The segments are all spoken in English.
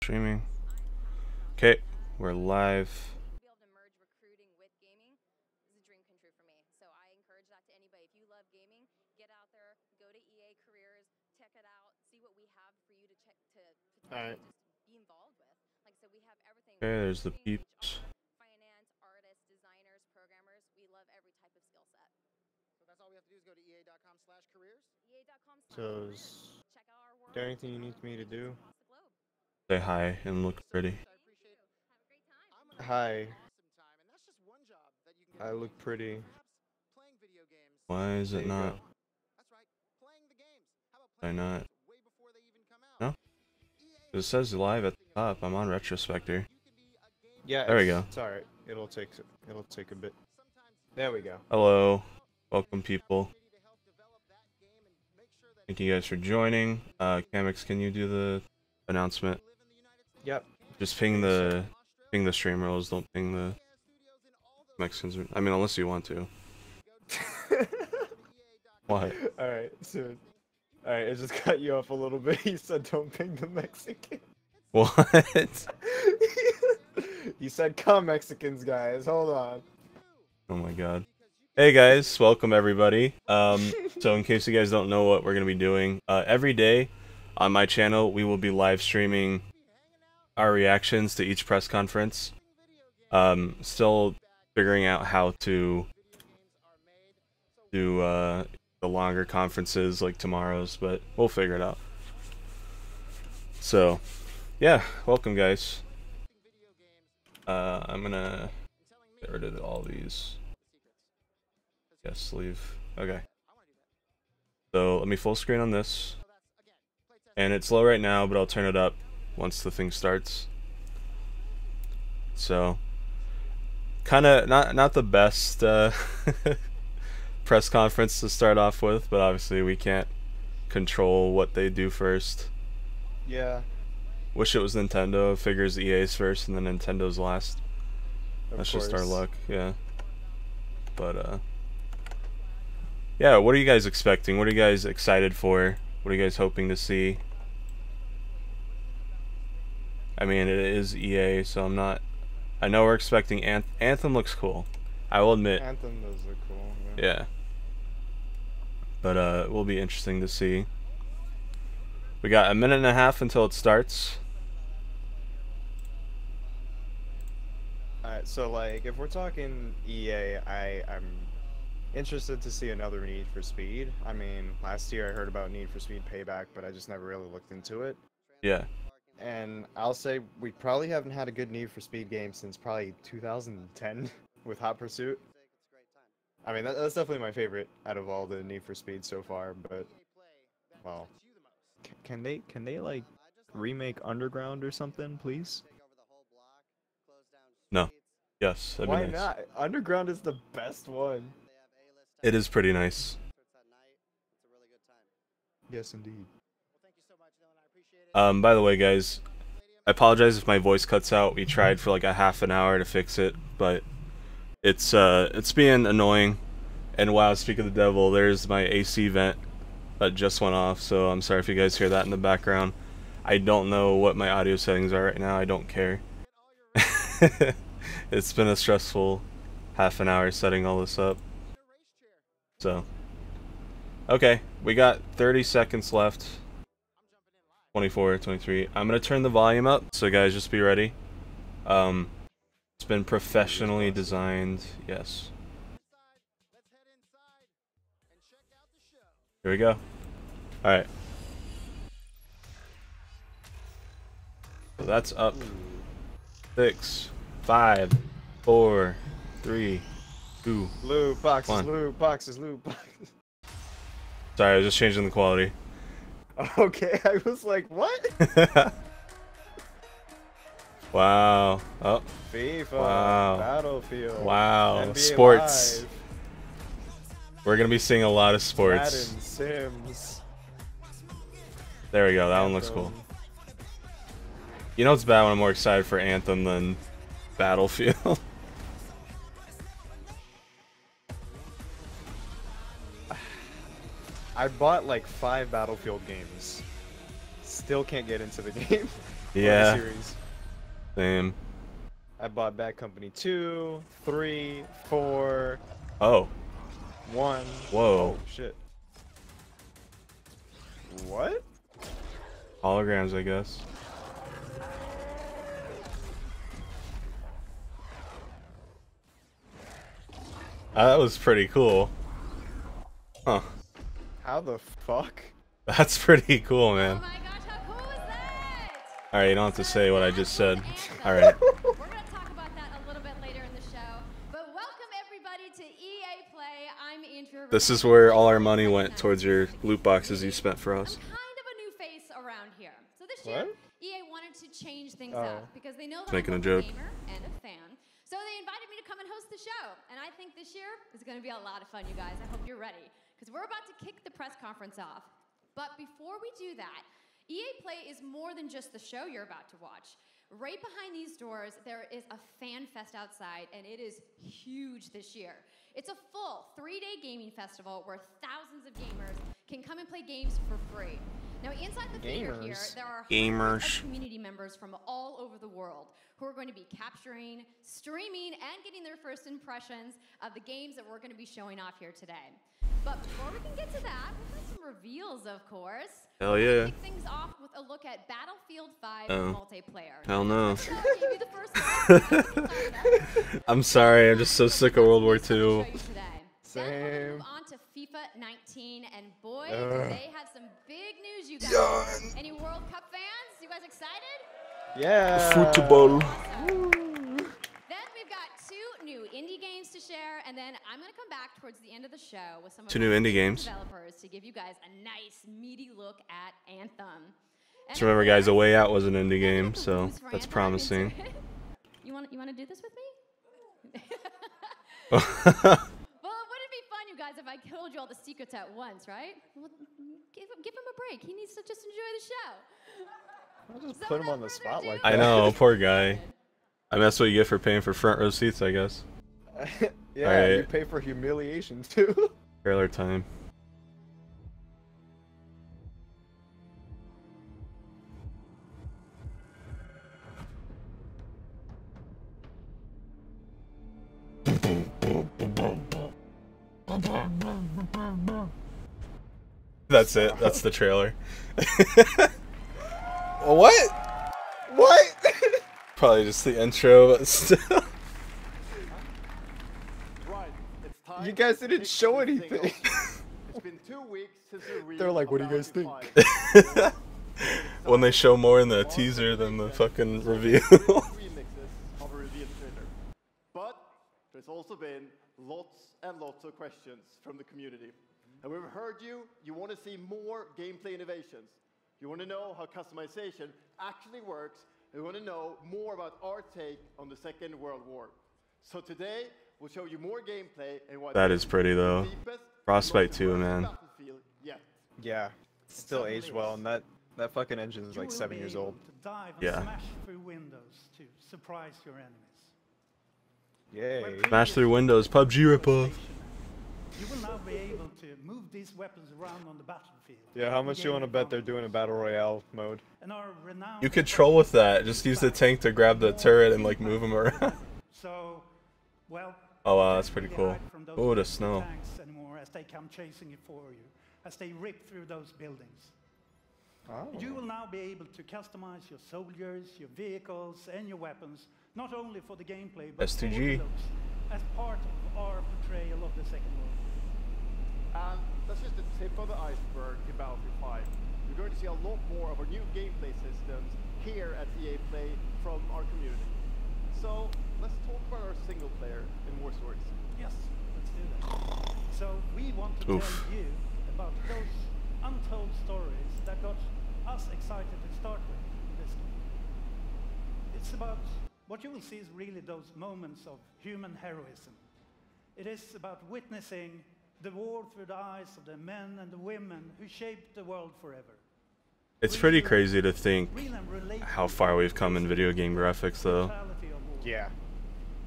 Streaming. Okay, we're live. Be able to merge recruiting with gaming is a dream come true for me. So I encourage that to anybody. If you love gaming, get out there, go to EA Careers, check it out, see what we have for you to check to potentially just be involved with. Like so, we have everything. Okay, there's the peeps. Finance, artists, designers, programmers. We love every type of skill set. So that's all we have to do is go to ea.com/careers. So, Check out our world. is there anything you need me to do? Say hi and look pretty. Hi. I look pretty. Why is it not? Why not? No? It says live at the top. I'm on RetroSpecter. Yeah. There we go. It's alright. It'll take a bit. There we go. Hello. Welcome, people. Thank you guys for joining. Kamex, can you do the announcement? Yep. Just ping the stream rules. Don't ping the Mexicans. I mean, unless you want to. What? Alright, so... Alright, it just cut you off a little bit. You said don't ping the Mexican. What? You said come Mexicans, guys. Hold on. Oh my god. Hey guys, welcome everybody. So in case you guys don't know what we're going to be doing, every day on my channel we will be live streaming our reactions to each press conference. Still figuring out how to do the longer conferences like tomorrow's, but we'll figure it out. So, yeah, welcome guys. I'm gonna get rid of all these. Yes, leave. Okay. So let me full screen on this. And it's low right now, but I'll turn it up once the thing starts. So kinda not the best press conference to start off with, but obviously we can't control what they do first. Yeah. Wish it was Nintendo. Figures EA's first and then Nintendo's last. That's just our course. luck, yeah. But yeah, what are you guys expecting? What are you guys excited for? What are you guys hoping to see? I mean, it is EA, so I'm not... I know we're expecting... Anthem looks cool. I will admit. Anthem does look cool. Yeah. But it will be interesting to see. We got a minute and a half until it starts. Alright, so like, if we're talking EA, I'm interested to see another Need for Speed. I mean, last year I heard about Need for Speed Payback, but I just never really looked into it. Yeah. And I'll say we probably haven't had a good Need for Speed game since probably 2010 with Hot Pursuit. I mean, that's definitely my favorite out of all the Need for Speed so far, but, well, can they like remake Underground or something, please? No. Yes, that'd be Why nice. not? Underground is the best one. It is pretty nice. Yes, indeed. By the way, guys, I apologize if my voice cuts out. We tried for like a half an hour to fix it, but it's being annoying. And wow, speak of the devil, there's my AC vent that just went off, so I'm sorry if you guys hear that in the background. I don't know what my audio settings are right now. I don't care. It's been a stressful half an hour setting all this up. So, okay, we got 30 seconds left. 24, 23. I'm gonna turn the volume up, so guys, just be ready. It's been professionally designed. Yes. Here we go. All right. So that's up. 6, 5, 4, 3, 2. Loot boxes, 1. loot boxes, loot boxes. Sorry, I was just changing the quality. Okay, I was like, what? Wow. Oh. FIFA. Wow. Battlefield. Wow. NBA Sports. Live, We're gonna be seeing a lot of sports. Madden, Sims. There we go. That one looks cool. You know what's bad when I'm more excited for Anthem than Battlefield? I bought like 5 Battlefield games. Still can't get into the game. Yeah. Series. Same. I bought Bad Company 2, 3, 4, Oh. 1. Whoa. Oh, shit. What? Holograms, I guess. That was pretty cool. Huh. How the fuck? That's pretty cool, Oh man. my gosh, how cool is that? Alright, you don't have to say what I just said. Anthem. Alright. We're going to talk about that a little bit later in the show. But welcome everybody to EA Play. I'm Andrew. This is where all our money went towards your loot boxes you spent for us. I'm kind of a new face around here. So this year, What? EA wanted to change things Oh. up because they know that Making I'm a joke. gamer and a fan. So they invited me to come and host the show. And I think this year is going to be a lot of fun, you guys. I hope you're ready because we're about to kick the press conference off. But before we do that, EA Play is more than just the show you're about to watch. Right behind these doors, there is a fan fest outside, and it is huge this year. It's a full 3-day gaming festival where thousands of gamers can come and play games for free. Now, inside the theater here, Gamers. there are Gamers. hundreds of community members from all over the world who are going to be capturing, streaming, and getting their first impressions of the games that we're going to be showing off here today. But before we can get to that, we've got some reveals, of course. Hell yeah. Kick things off with a look at Battlefield 5 Oh. multiplayer. Hell no. So I'll give you the first look. I'm sorry, I'm just so sick of World War II. Then we're gonna Same. move on to FIFA 19, and boy, Ugh. do they have some big news, you guys. Any World Cup fans? You guys excited? Yeah. Football. Awesome. Then we've got 2 new indie games to share, and then I'm gonna come back towards the end of the show with some of 2 new our indie games. developers to give you guys a nice, meaty look at Anthem. Just remember, guys, A Way Out was an indie game, so that's promising. You want to do this with me? Oh, Well, it wouldn't be fun, you guys, if I told you all the secrets at once, right? Well, give him a break. He needs to just enjoy the show. I'll just So put him without on the further spot ado- like I that. know, poor guy. I mean, that's what you get for paying for front row seats, I guess. Yeah, Alright. you pay for humiliation too. Trailer time. That's it. That's the trailer. What? What? Probably just the intro, but still. Right, it's time You guys to didn't kick show this thing anything. off. It's been 2 weeks since the release They're like, of "What do you guys Battlefield 5." When they show more in the teaser than the fucking reveal. Remixes of a reveal trailer. But there's also been lots and lots of questions from the community. And we've heard you want to see more gameplay innovations. You want to know how customization actually works. And you want to know more about our take on the Second World War. So today, we'll show you more gameplay and why That this is pretty, though. the deepest, Frostbite most 2, immersive man. Battlefield yet. Yeah, still aged well, and that fucking engine is like 7 years old. To dive and Yeah. smash through windows to surprise your enemies. Yay. Smash through windows, PUBG ripoff. You will now be able to move these weapons around on the battlefield. Yeah, how much you want to bet they're doing a battle royale mode? And our renowned You could troll with that. Just use the tank to grab the turret and like move them around. So, well. Oh wow, that's pretty you cool. hide from those Ooh, the enemy snow. tanks anymore as they come chasing you for you, as they rip through those buildings. Oh. You will now be able to customize your soldiers, your vehicles, and your weapons, not only for the gameplay, but for STG. the looks, as part of our portrayal of the Second World War. And that's just the tip of the iceberg in Battlefield 5. You're going to see a lot more of our new gameplay systems here at EA Play from our community. So let's talk about our single player and war stories. Yes, let's do that. So we want to Oof. tell you about those untold stories that got us excited to start with this game. It's about what you will see is really those moments of human heroism. It is about witnessing the war through the eyes of the men and the women who shaped the world forever. It's pretty crazy to think Real and relatable how far we've come in video game graphics, though. brutality of war. Yeah.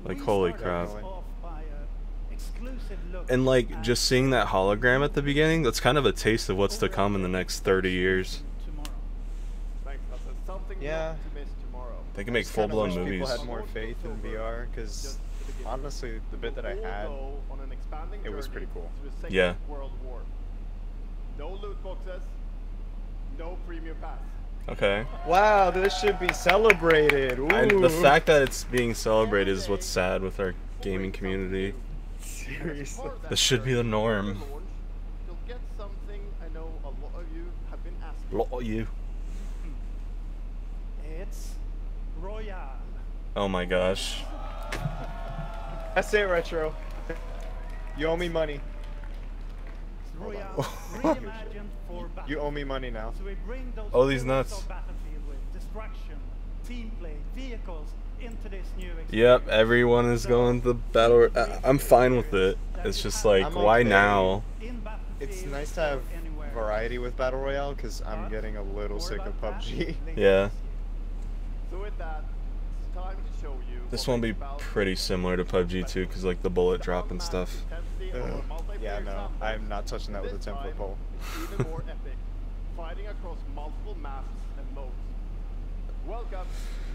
Like, We holy started crap. this off by a exclusive look And like, at just seeing that hologram at the beginning, that's kind of a taste of what's to come in the next 30 years. tomorrow. Thanks, that's something Yeah. not to miss tomorrow. They can make Just kinda full-blown wish movies. People had more faith in VR because honestly, the bit that I had, on an expanding it was journey pretty cool. through the Second Yeah. World War. No loot boxes, no premium pass. Okay. wow, this should be celebrated. Ooh. The fact that it's being celebrated is what's sad with our gaming community. Seriously. This should be the norm. You'll get something I know a lot of you have been asking. Lot of you. It's Royale. Oh my gosh. That's it, Retro. You owe me money. It's Royale reimagined for battle. You owe me money now. So we bring those Oh, these elements nuts. of Battlefield with destruction, team play, vehicles into this new experience. Yep, everyone is going to battle. I'm fine with it. It's just like, I'm why okay. now? In It's Battlefield nice to have or anywhere. variety with Battle Royale because I'm getting a little More sick of about that PUBG. later Yeah. this year. So with that, it's time to show you. This what one will be makes Battlefield pretty similar to PUBG too, because like the bullet drop and stuff. Ugh. Yeah, no, I'm not touching that with a 10-foot pole. It's even more epic, fighting across multiple maps and modes. Welcome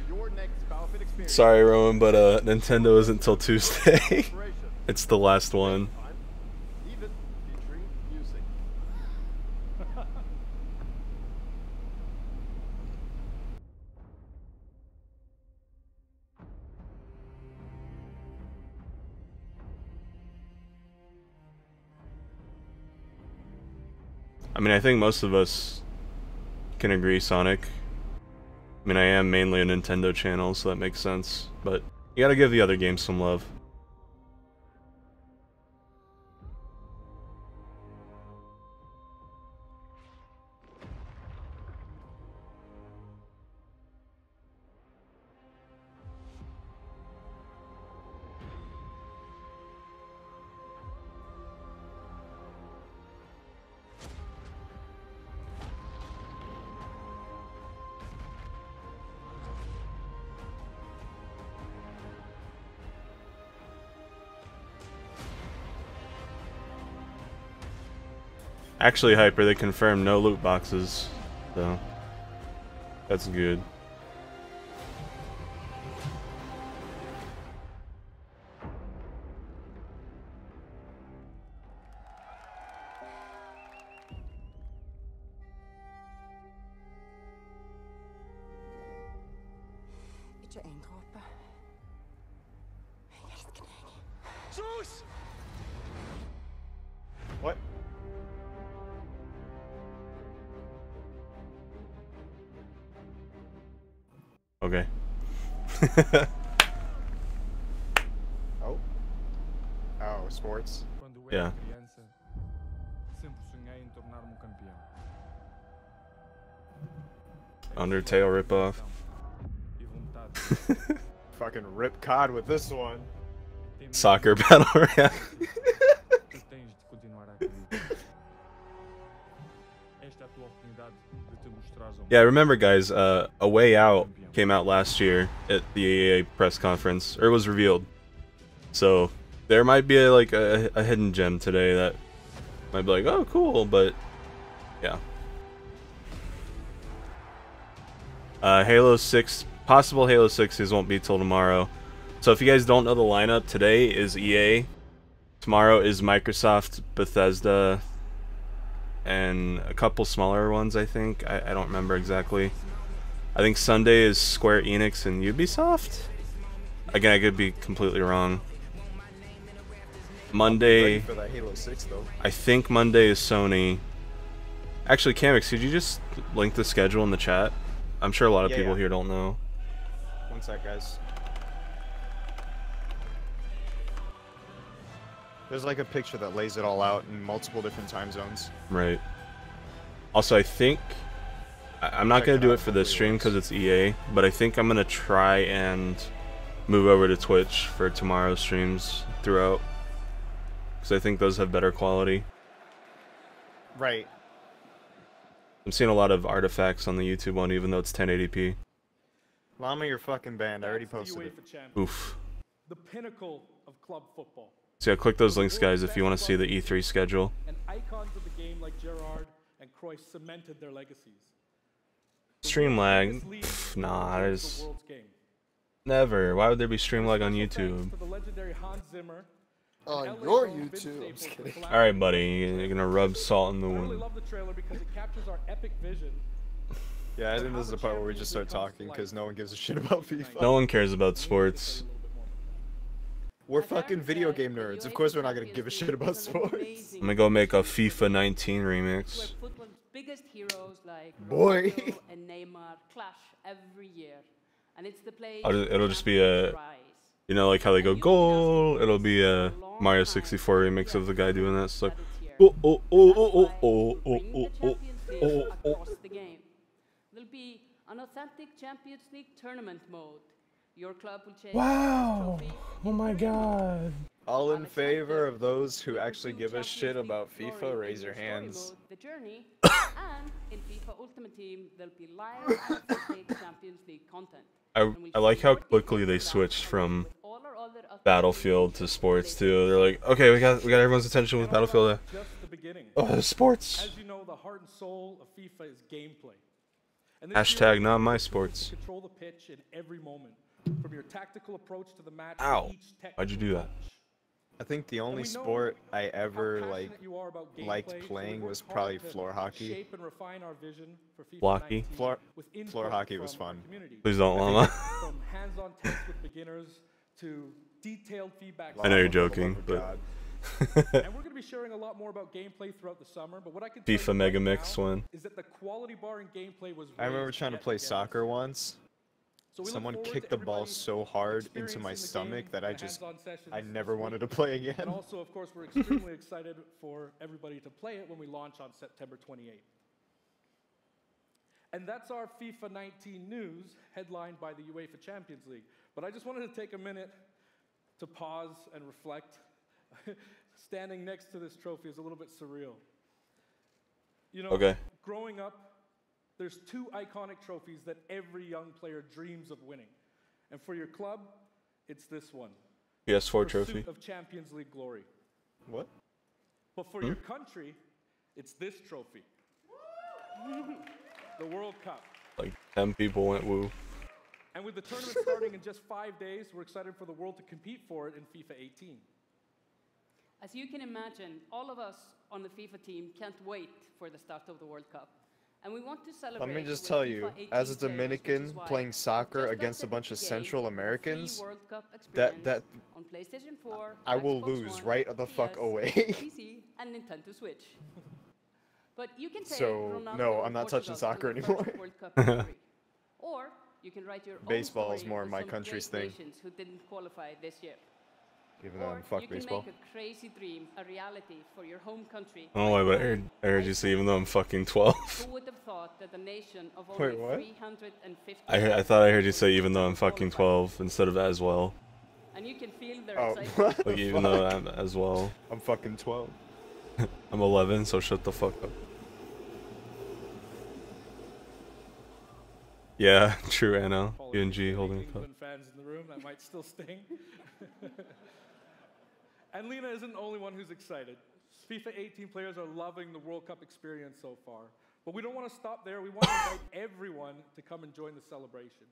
to your next Battlefield experience. Sorry, Rowan, but Nintendo isn't until Tuesday. Operation. It's the last one. Time, even featuring music. I mean, I think most of us can agree, Sonic. I mean, I am mainly a Nintendo channel, so that makes sense. But you gotta give the other games some love. Actually, Hyper, they confirmed no loot boxes, so that's good. Ikke en dråpe. Jeg elsker deg. What? Okay. Oh. Oh, sports. Quando eu Yeah. era criança, sempre sonhei em tornar-me campeão. Undertale ripoff. E vontade. Fucking rip COD with this one. Tem mesmo Soccer Battle Royale. Tu tens de continuar a acreditar. Esta é a tua oportunidade de te mostrares ao Yeah, mundo. remember guys, A Way Out came out last year at the EA press conference, or it was revealed. So there might be a hidden gem today that might be like, oh cool, but yeah. Halo 6, possible Halo 6s won't be till tomorrow. So if you guys don't know the lineup, today is EA, tomorrow is Microsoft, Bethesda, and a couple smaller ones, I think. I don't remember exactly. I think Sunday is Square Enix and Ubisoft. Again, I could be completely wrong. Ready Monday, for that Halo 6 though. I think Monday is Sony. Actually, Kamex, could you just link the schedule in the chat? I'm sure a lot of Yeah, people yeah. here don't know. One sec, guys. There's like a picture that lays it all out in multiple different time zones. Right. Also, I think I'm not Check gonna it do out it for this before stream you because it's EA, but I think I'm gonna try and move over to Twitch for tomorrow's streams throughout, because I think those have better quality. Right. I'm seeing a lot of artifacts on the YouTube one, even though it's 1080p. Llama, you're fucking banned. I already That's the posted it. UEFA Champions, Oof. the pinnacle of club football. So yeah, click those links, guys, if you want to see the E3 schedule. And icons of the game like Gerrard and Cruyff cemented their legacies. The stream lag? Pff, nah, there's never. Why would there be stream lag on YouTube? On your YouTube. I'm just kidding. All right, buddy, you're gonna rub salt in the wound. Yeah, I think this is the part where we just start talking because no one gives a shit about FIFA. No one cares about sports. We're fucking video game nerds. Of course we're not gonna give a shit about sports. I'm gonna go make a FIFA 19 remix. Biggest heroes like Boy. Ronaldo and Neymar clash every year, and it's the play. It'll just be a, you know, like how they go goal. It'll be a Mario 64 remix of the guy doing that. So, oh oh oh oh oh oh oh oh oh oh. There'll be an authentic Champions League tournament mode. Your club will change. Wow! Oh my God! All in favor of those who actually give a shit about FIFA, raise your hands. The journey, and in FIFA Ultimate Team, there'll be live Champions League content. I like how quickly they switched from Battlefield to sports too. They're like, okay, we got everyone's attention with Battlefield. Oh, sports. As you know, the heart and soul of FIFA is gameplay. Hashtag not my sports. Control the pitch in every moment, from your tactical approach to the match. Ow! Why'd you do that? I think the only sport I ever liked playing was probably floor hockey. Flocky? Floor hockey was fun. Please don't, llama. From hands-on tests with beginners to detailed feedback. I know you're joking, but. And we're going to be sharing a lot more about gameplay throughout the summer, but what I can tell FIFA you Mega right Mix now one. is that the quality bar in gameplay was I remember trying to play soccer once. Someone kicked the ball so hard into my stomach that I never wanted to play again. And also, of course, we're extremely excited for everybody to play it when we launch on September 28th. And that's our FIFA 19 news, headlined by the UEFA Champions League. But I just wanted to take a minute to pause and reflect. Standing next to this trophy is a little bit surreal. You know, growing up, there's two iconic trophies that every young player dreams of winning. And for your club, it's this one. PS4 trophy. Of Champions League glory. What? But for your country, it's this trophy. The World Cup. Like 10 people went woo. And with the tournament starting in just 5 days, we're excited for the world to compete for it in FIFA 18. As you can imagine, all of us on the FIFA team can't wait for the start of the World Cup. And we want to celebrate. Let me just tell you, as a Dominican playing soccer against a bunch of Central Americans, on PlayStation 4, I will lose right the fuck away. PC, and Nintendo Switch. But you can say so, no, I'm not touching soccer anymore. Or you can write your baseball own is more my country's thing. Who didn't qualify this year. Even though I'm fuck baseball. You can make a crazy dream a reality for your home country. I don't know why, but I heard you say even though I'm fucking 12. Who would have thought that a nation of only 350 I thought I heard you say even though I'm fucking 12 instead of as well. And you can feel their excitement. Like even though I'm as well. I'm fucking 12. I'm 11, so shut the fuck up. Yeah, true, Anna. UNG holding a cup. Fans in the room, that might still sting. And Lena isn't the only one who's excited. FIFA 18 players are loving the World Cup experience so far. But we don't want to stop there. We want to invite everyone to come and join the celebration.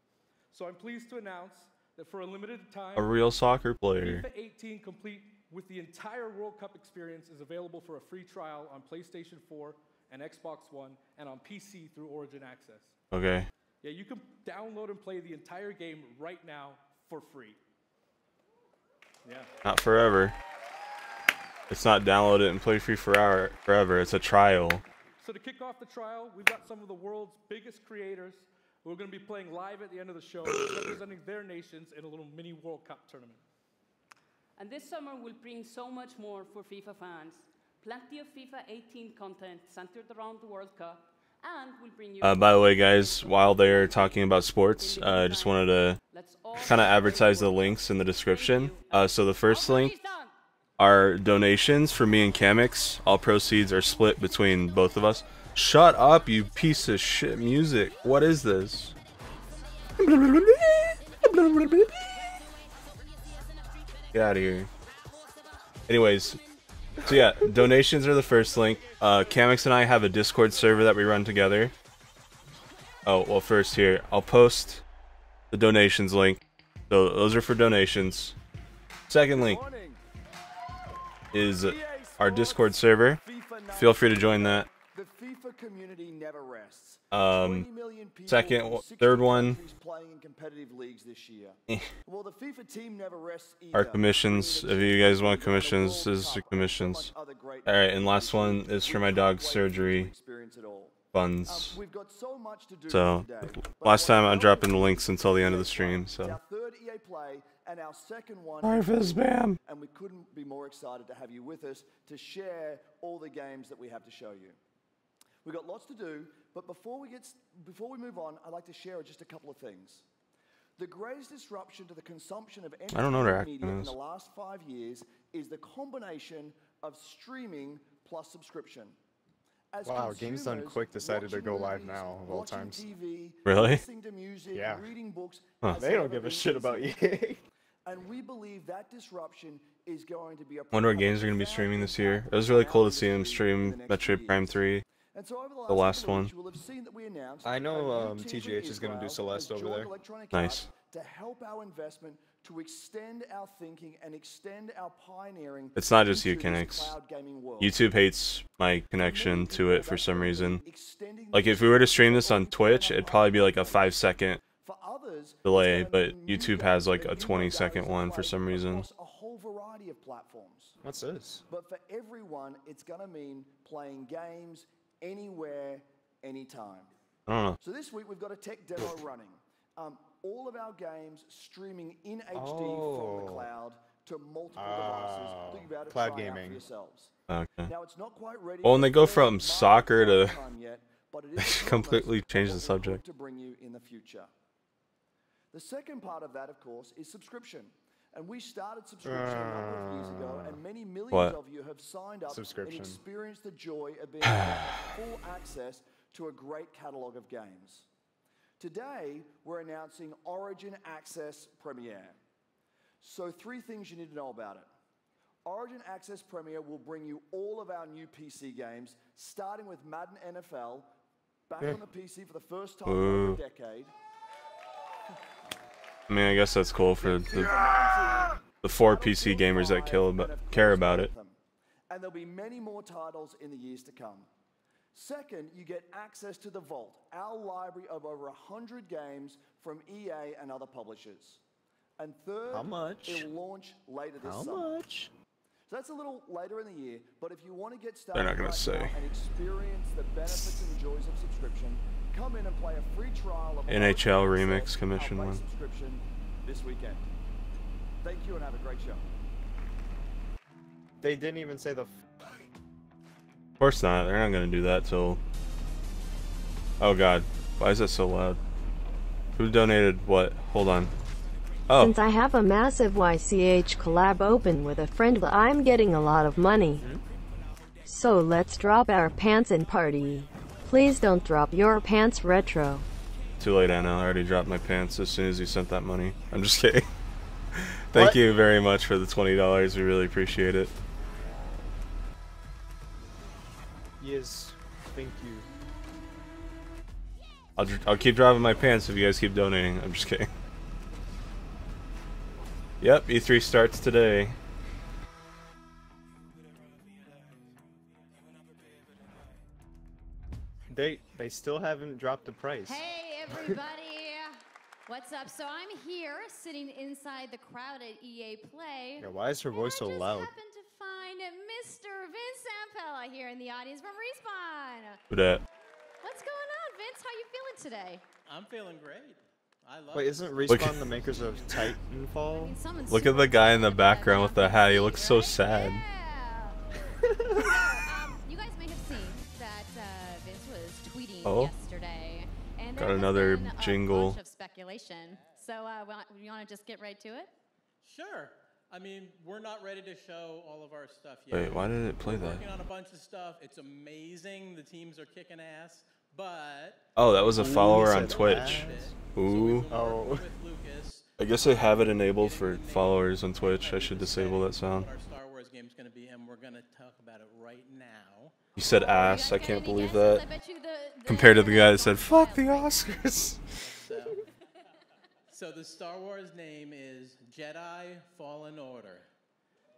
So I'm pleased to announce that for a limited time, a real soccer player. FIFA 18 complete with the entire World Cup experience is available for a free trial on PlayStation 4 and Xbox One and on PC through Origin Access. Okay. Yeah, you can download and play the entire game right now for free. Yeah. Not forever. It's not download it and play free forever. It's a trial. So to kick off the trial, we've got some of the world's biggest creators who are going to be playing live at the end of the show, representing their nations in a little mini World Cup tournament. And this summer will bring so much more for FIFA fans. Plenty of FIFA 18 content centered around the World Cup. And we'll bring you by the way, guys, while they're talking about sports, I just wanted to kind of advertise the links in the description. So the first link are donations for me and Kamex. All proceeds are split between both of us. Shut up, you piece of shit music. What is this? Get out of here. Anyways, so yeah, donations are the first link. Kamex and I have a Discord server that we run together. Oh, well, first here, I'll post the donations link. So those are for donations. Second link is our Discord server. Feel free to join that. The FIFA community never rests. Third one. Playing in competitive leagues this year. Well, the FIFA team never rests either. Our commissions. If you guys want commissions, this is the commissions. Alright, and last one is for my dog's surgery funds. So, last time I'm dropping the links until the end of the stream, so. And our second one, Spam. And we couldn't be more excited to have you with us to share all the games that we have to show you. We've got lots to do, but before we move on, I'd like to share just a couple of things. The greatest disruption to the consumption of entertainment media in the last 5 years is the combination of streaming plus subscription. As wow, Games Done Quick decided to go live now, of all times. TV, really? To music, yeah. Reading books, They don't give a shit about EA. And we believe that disruption is going to be a wonder what games are going to be streaming this year. It was really cool to see them stream Metroid Prime 3. The last one. I know TGH is going to do Celeste over there. Nice. To help our investment, to extend our thinking and extend our pioneering. It's not just you, Kamex. YouTube hates my connection to it for some reason. Like if we were to stream this on Twitch, it'd probably be like a 5-second delay, but YouTube has like a 20-second one for some reason. A whole variety of platforms. What's this? But for everyone, it's going to mean playing games anywhere, anytime. I don't know. So this week we've got a tech demo running. All of our games streaming in HD from the cloud to multiple devices. Think about it, cloud try gaming. out for yourselves. Okay. Now it's not quite ready. Well, when they go from soccer to yet, but it is completely change the subject. To bring you in the future. The second part of that, of course, is subscription. And we started subscription a number of years ago, and many millions of you have signed up and experienced the joy of being able to have full access to a great catalog of games. Today, we're announcing Origin Access Premiere. So 3 things you need to know about it. Origin Access Premiere will bring you all of our new PC games, starting with Madden NFL, back on the PC for the first time in over a decade. I mean, I guess that's cool for the 4 PC gamers that care about it. And there'll be many more titles in the years to come. Second, you get access to the Vault, our library of over 100 games from EA and other publishers. And third, it'll launch later this summer. How much? So that's a little later in the year, but if you want to get started and experience the benefits and joys of subscription, come in and play a free trial of NHL Remix Commission one. Subscription this weekend. Thank you and have a great show. They didn't even say the. Of course not. They're not gonna do that till. Oh God, why is that so loud? Who donated what? Hold on. Oh. Since I have a massive YCH collab open with a friend, I'm getting a lot of money. So let's drop our pants and party. Please don't drop your pants, Retro. Too late, Anna. I already dropped my pants as soon as you sent that money. I'm just kidding. Thank you very much for the $20. We really appreciate it. Yes, thank you. I'll keep dropping my pants if you guys keep donating. I'm just kidding. Yep, E3 starts today. They still haven't dropped the price. Hey everybody, what's up? So I'm here sitting inside the crowded EA Play. Yeah, why is her voice so loud? I happened to find Mr. Vince Zampella here in the audience from Respawn. Who dat? What's going on, Vince? How you feeling today? I'm feeling great. I love Wait, isn't Respawn the makers of Titanfall? I mean, look at the guy in the background with the hat. He looks so sad. You guys may have seen that Vince was tweeting yesterday, and got another jingle. A bunch of speculation. So, you want to just get right to it? Sure. I mean, we're not ready to show all of our stuff yet. Wait, why did it play that? We're working on a bunch of stuff. It's amazing. The teams are kicking ass. But oh, that was a follower on Twitch. Ooh. Oh. I guess I have it enabled for followers on Twitch. I should disable that sound. Our Star Wars game game's going to be, and we're going to talk about it right now. You said ass. I can't believe that. Compared to the guy that said "fuck the Oscars." So the Star Wars name is Jedi Fallen Order.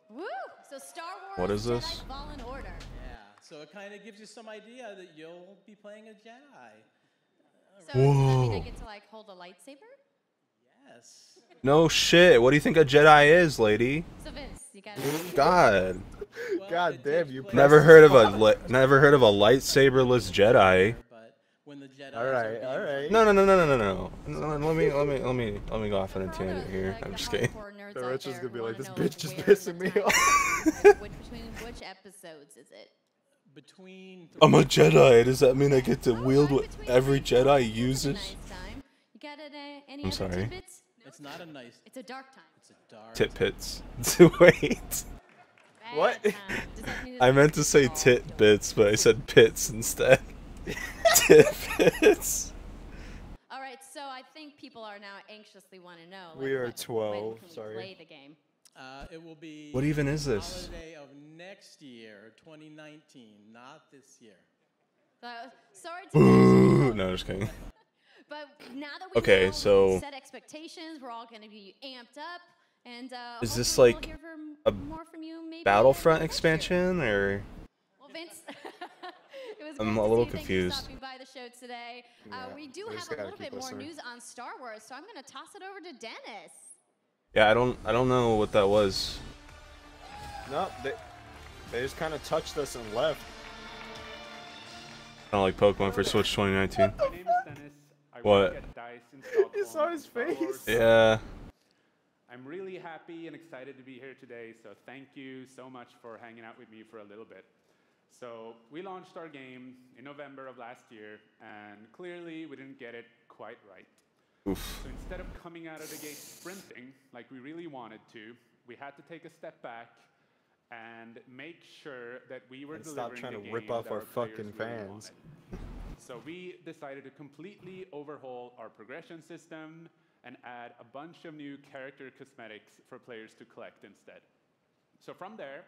Woo! So Star Wars What is this? Jedi Fallen Order. Yeah, so it kind of gives you some idea that you'll be playing a Jedi. So does that mean I get to like hold a lightsaber? Yes. No shit. What do you think a Jedi is, lady? So Vince, you got God. God damn, you. Never heard of a lightsaberless Jedi. All right. No. Let me go off on a tangent here. I'm just kidding. The Richard's gonna be like, this bitch is pissing me off. Between which episodes is it? Between. I'm a Jedi. Does that mean I get to wield what every Jedi uses? You got any I'm other sorry. tidbits? It's not a nice. It's a dark time. It's a dark. Tit pits. Wait. What? I meant to say tit bits, but I said pits instead. Tit pits. All right, so I think people are now anxiously want to know. We are when 12. can we Sorry. play the game? It will be. What even is this? Holiday of next year, 2019, not this year. Sorry to Ooh, no, just kidding. But now that we Okay, know, so set expectations, we're all going to be amped up, and is this hopefully like we'll hear a more from you maybe Battlefront expansion or? Well, Vince, it was I'm great a to little see you. confused. Thank you for stopping by the show today. We do we just have a gotta little bit keep more listening. news on Star Wars, so I'm going to toss it over to Dennis. Yeah, I don't know what that was. No, they just kind of touched us and left. Kind of like Pokemon for Switch 2019. My name is Dennis. I What? work at DICE in Stockholm. You saw his face. Yeah. I'm really happy and excited to be here today, so thank you so much for hanging out with me for a little bit. So we launched our game in November of last year, and clearly we didn't get it quite right. Oof. So instead of coming out of the gate sprinting like we really wanted to, we had to take a step back and make sure that we were And delivering stop trying the to game rip off that our players fucking really fans. wanted. So we decided to completely overhaul our progression system and add a bunch of new character cosmetics for players to collect instead. So from there,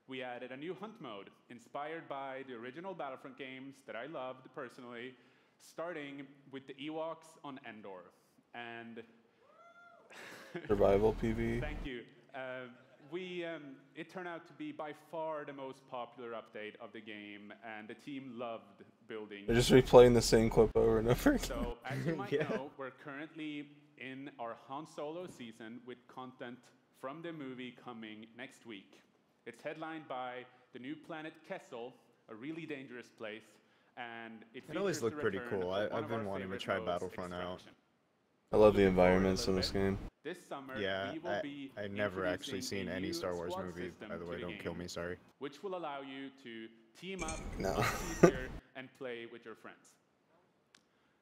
we added a new hunt mode inspired by the original Battlefront games that I loved personally, starting with the Ewoks on Endor. And Survival PV. thank you. It turned out to be by far the most popular update of the game, and the team loved building. They're just replaying the same clip over and over again. So, as you might know, we're currently in our Han Solo season with content from the movie coming next week. It's headlined by the new planet Kessel, a really dangerous place, and it always features looked the pretty return cool. of one I've of been our wanting to favorite try modes, Battlefront out. Extraction. I love the Looking forward a environments in little this bit. game. This summer, Yeah, we will be I never actually introducing seen a any new Star Wars squad movie. system By the to way, don't kill game, me, sorry. which will allow you to team up No. much easier and play with your friends.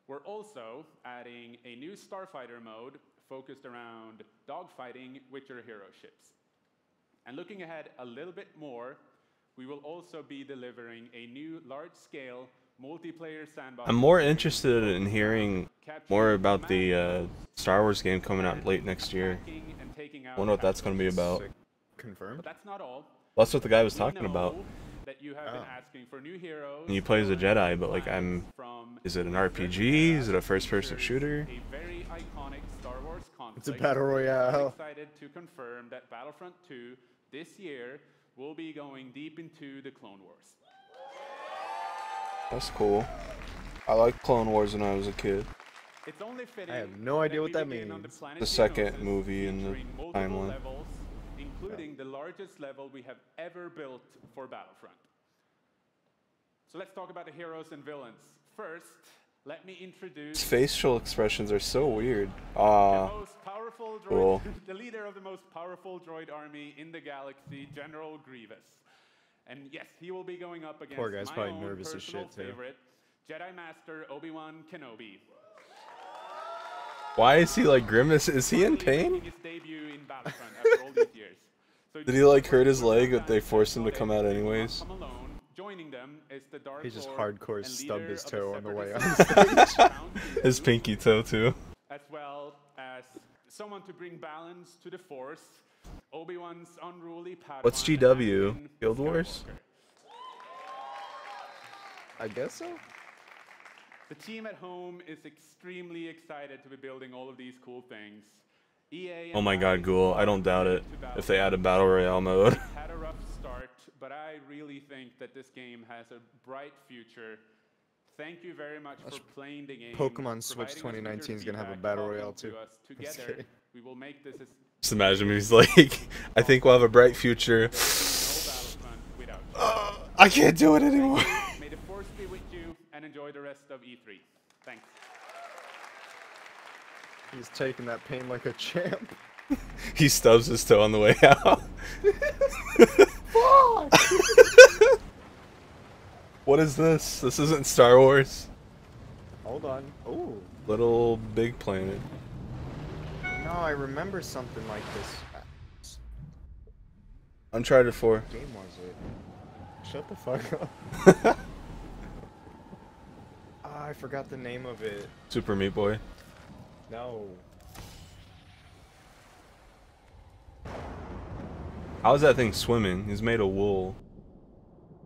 We're also adding a new Starfighter mode focused around dogfighting with your hero ships. And looking ahead a little bit more, we will also be delivering a new large-scale multiplayer sandbox. I'm more interested in hearing more about the Star Wars game coming out late next year. I wonder what that's going to be about. Confirmed? But that's not all. That's what the guy was We talking about. know that you have been asking for new heroes. And you play as a Jedi, but like is it an RPG? Is it a first-person shooter? A very iconic Star Wars conflict. It's a battle royale. I'm excited to confirm that Battlefront 2 this year will be going deep into the Clone Wars. That's cool. I liked Clone Wars when I was a kid. It's only fitting I have no idea what that begin on means. planet The second Geonosis, movie in the featuring multiple timeline. levels, including the largest level we have ever built for Battlefront. So let's talk about the heroes and villains. First, let me introduce His facial expressions are so weird. the most powerful droid, cool. the leader of the most powerful droid army in the galaxy, General Grievous. And yes, he will be going up against Poor guy's my probably own nervous as personal shit, too. favorite, Jedi Master Obi-Wan Kenobi. Why is he like grimace? Is he in pain? His debut in Battlefront after all these years. So Did he like hurt his leg that they forced him to come out anyways? come alone. Joining them is the Dark He just Lord hardcore and stubbed leader his of the toe on the way on Separatist stage. His pinky toe too. as well as someone to bring balance to the Force. Obi-Wan's unruly Padawan. What's GW? Anakin Guild Wars? Skywalker. I guess so. The team at home is extremely excited to be building all of these cool things. EA Oh my god, Ghoul. I don't doubt it. If they add a Battle Royale mode. Had a rough start, but I really think that this game has a bright future. Thank you very much for playing the game. Pokemon Switch 2019 is gonna have a Battle Royale too. Together, we will make this as Just imagine me, he's like, I think we'll have a bright future. I can't do it anymore. May the force be with you and enjoy the rest of E3. Thanks. He's taking that pain like a champ. He stubs his toe on the way out. What is this? This isn't Star Wars. Hold on. Oh. Little Big Planet. No, I remember something like this. Uncharted 4. What game was it? Shut the fuck up. I forgot the name of it. Super Meat Boy. No. How is that thing swimming? He's made of wool.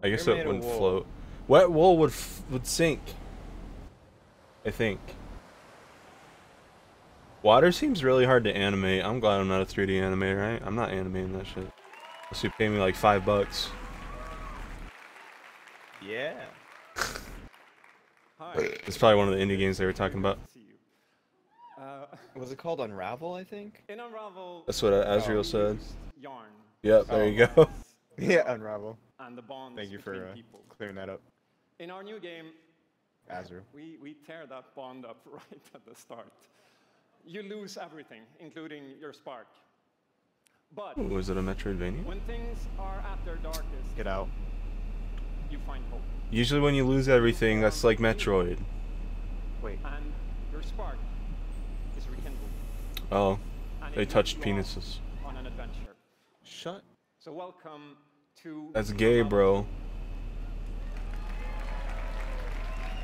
I guess They're it made of wouldn't wool. float. Wet wool would sink. I think. Water seems really hard to animate. I'm glad I'm not a 3D animator, right? I'm not animating that shit. Unless you pay me like $5. Yeah. It's probably one of the indie games they were talking about. Was it called Unravel, I think? In Unravel, That's what Azriel said. yarn. Yep, there you go. Yeah, Unravel. And the bonds Thank you for between people. clearing that up. In our new game, Azriel. we tear that bond up right at the start. You lose everything, including your spark. But Ooh, is it a Metroidvania? when things are at their darkest, Get out. you find hope. Usually when you lose everything, that's like Metroid. Wait. And your spark is rekindled. Oh, And they it touched leads you penises. off on an adventure. Shut. So welcome to... That's gay, bro.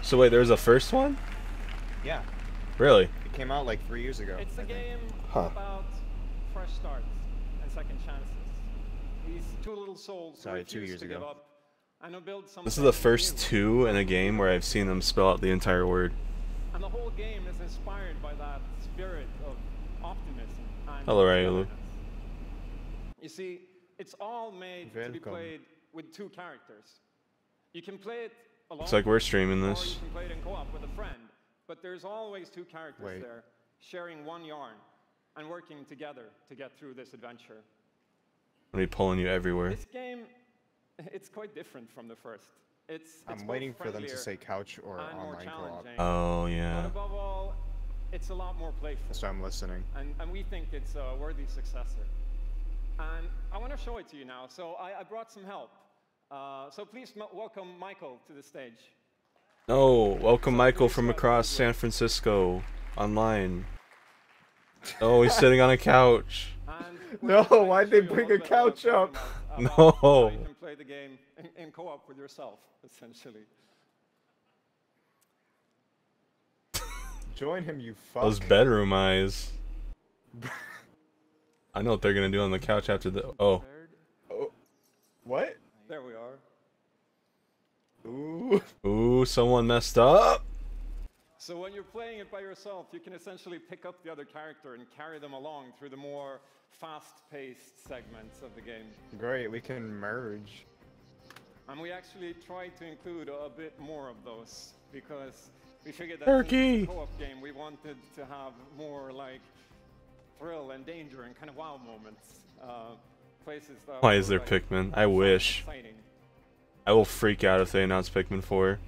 So wait, there's a first one? Yeah. Really? It came out like 3 years ago. It's a game Huh. about fresh starts and second chances. These two little souls who Sorry, 2 refuse years to ago. give up and who build something This is the first new. two in a game where I've seen them spell out the entire word. And the whole game is inspired by that spirit of optimism and Hello, Ryulu. togetherness. You see, it's all made to be Welcome. played with two characters. You can play it alone, Looks like we're streaming or this. you can play it in co-op with a friend. But there's always two characters Wait. there, sharing one yarn and working together to get through this adventure. I'm gonna be pulling you everywhere. This game, it's quite different from the first. It's I'm both waiting for them to friendlier say couch or and more online co-op. challenging. Oh, But yeah. above all, it's a lot more playful. That's why I'm listening. And we think it's a worthy successor. And I want to show it to you now. So I brought some help. So please welcome Michael to the stage. Oh, welcome Michael from across San Francisco. Online. Oh, he's sitting on a couch. No, why'd they bring a couch up? No. How you can play the game in co-op with yourself, essentially. Join him, you fuck. Those bedroom eyes. I know what they're gonna do on the couch after the. Oh. Oh. What? There we are. Ooh. Ooh, someone messed up. So when you're playing it by yourself, you can essentially pick up the other character and carry them along through the more fast-paced segments of the game. Great, we can merge. And we actually tried to include a bit more of those because we figured that Turkey! since it's a co-op game, we wanted to have more like thrill and danger and kind of wow moments. Places that Why were, is there like, Pikmin? I fun, wish. exciting. I will freak out if they announce Pikmin 4.